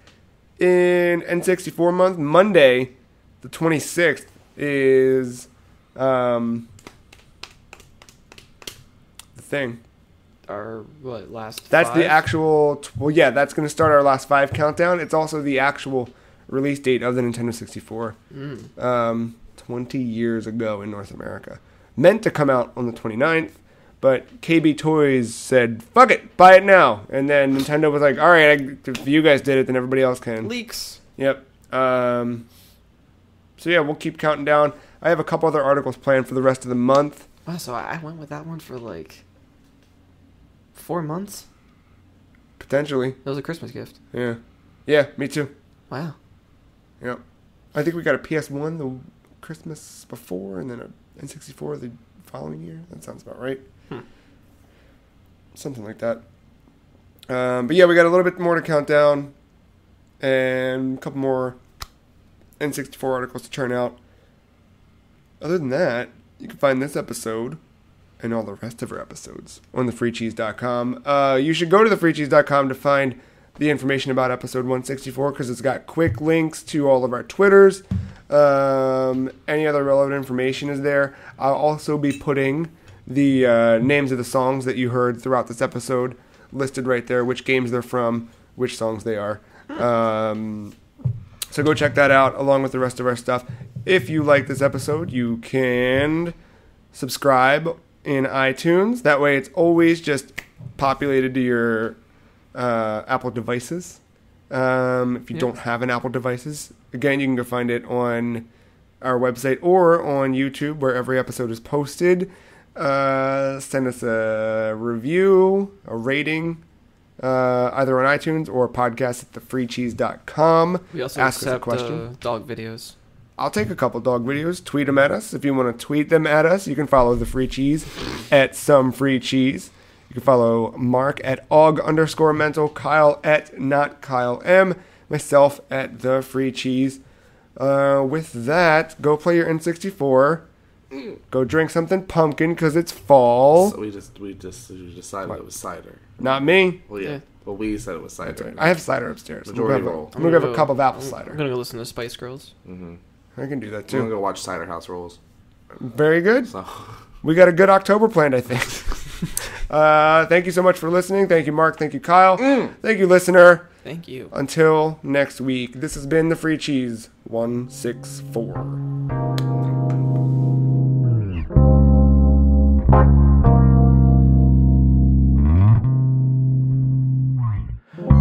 in N64 month. Monday, the 26th, is the thing. Our, last That's 5? the actual... well, yeah, that's going to start our last 5 countdown. It's also the actual release date of the Nintendo 64. 20 years ago in North America. Meant to come out on the 29th. But KB Toys said, fuck it, buy it now. And then Nintendo was like, all right, if you guys did it, then everybody else can. Leaks. Yep. So yeah, we'll keep counting down. I have a couple other articles planned for the rest of the month. Wow, so I went with that one for 4 months? Potentially. That was a Christmas gift. Yeah. Yeah, me too. Wow. Yep. I think we got a PS1 the Christmas before, and then a N64 the following year. That sounds about right. Something like that. But yeah, we got a little bit more to count down and a couple more N64 articles to churn out. Other than that, you can find this episode and all the rest of our episodes on thefreecheese.com. You should go to thefreecheese.com to find the information about episode 164 because it's got quick links to all of our Twitters. Any other relevant information is there. I'll also be putting the names of the songs that you heard throughout this episode listed right there, which games they're from, which songs they are. So go check that out along with the rest of our stuff. If you like this episode, you can subscribe in iTunes. That way it's always just populated to your Apple devices. If you don't have an Apple devices, again, you can go find it on our website or on YouTube where every episode is posted. Send us a review, a rating, either on iTunes or podcast at thefreecheese.com. We also Ask accept us a question. Dog videos. I'll take a couple dog videos. Tweet them at us. If you want to tweet them at us, you can follow The Free Cheese at Some Free Cheese. You can follow Mark at aug_mental, Kyle at NotKyleM, myself at The Free Cheese. With that, go play your N64. Go drink something pumpkin because it's fall. So we decided it was cider. Not me. Well, yeah. Well, we said it was cider. Right. I have cider upstairs. Majority roll. I'm going to grab a cup of apple cider. I'm going to go listen to Spice Girls. Mm-hmm. I can do that too. I'm going to go watch Cider House Rules. Very good. So. We got a good October planned, I think. Thank you so much for listening. Thank you, Mark. Thank you, Kyle. Thank you, listener. Thank you. Until next week, this has been The Free Cheese 164.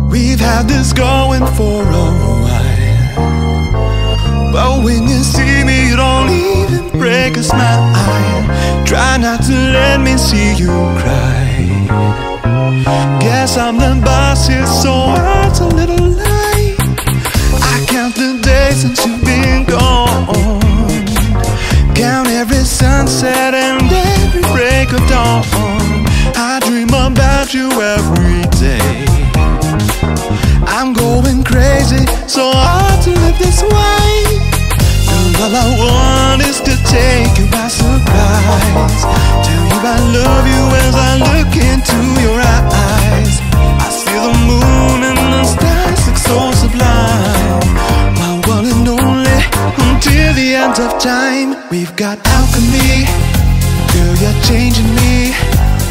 We've had this going for a while, but when you see me, you don't even break a smile. Try not to let me see you cry. Guess I'm the boss here, so it's a little lie. I count the days since you've been gone, count every sunset and every break of dawn. I dream about you every day. I'm going crazy, so hard to live this way. All I want is to take you by surprise, tell you I love you as I look into your eyes. I see the moon and the stars look so sublime, my one and only, until the end of time. We've got alchemy, girl, you're changing me.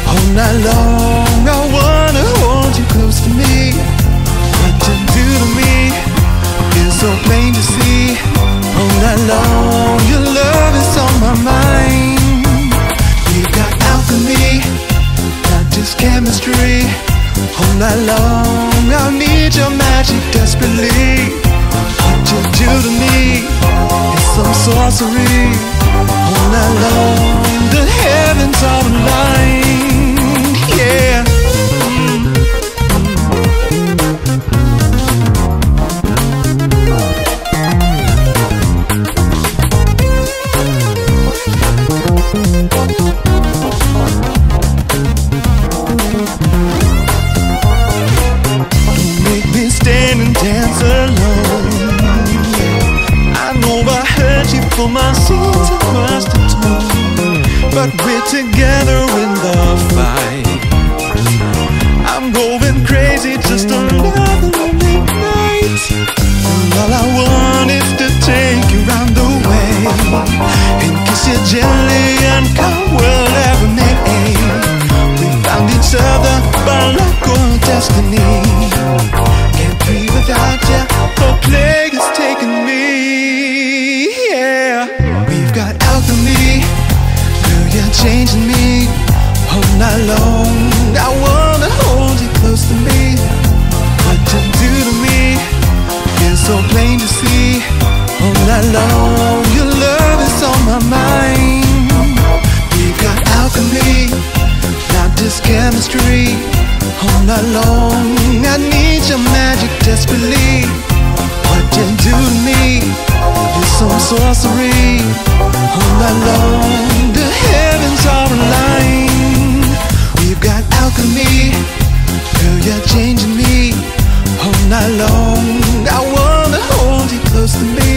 All night long I wanna hold you close to me. What you do to me is so plain to see. All night long, your love is on my mind. We've got alchemy, not just chemistry. All night long, I need your magic desperately. What you do to me is some sorcery. All night long, the heavens are aligned. my scenes across the tone, but we're together in the fight. I'm going crazy, just another lonely night. And all I want is to take you round the way and kiss you gently and come wherever may. We found each other by luck or destiny. Can't be without you, the plague is taking me. Yeah, we've got alchemy. Girl, you're changing me all night long. I wanna hold you close to me. What you do to me is so plain to see. All night long, your love is on my mind. We've got alchemy, not just chemistry. All night long, I need your magic desperately. What you do to me is some sorcery. All night long, the heavens are aligned. We've got alchemy, girl, you're changing me all night long. I wanna hold you close to me.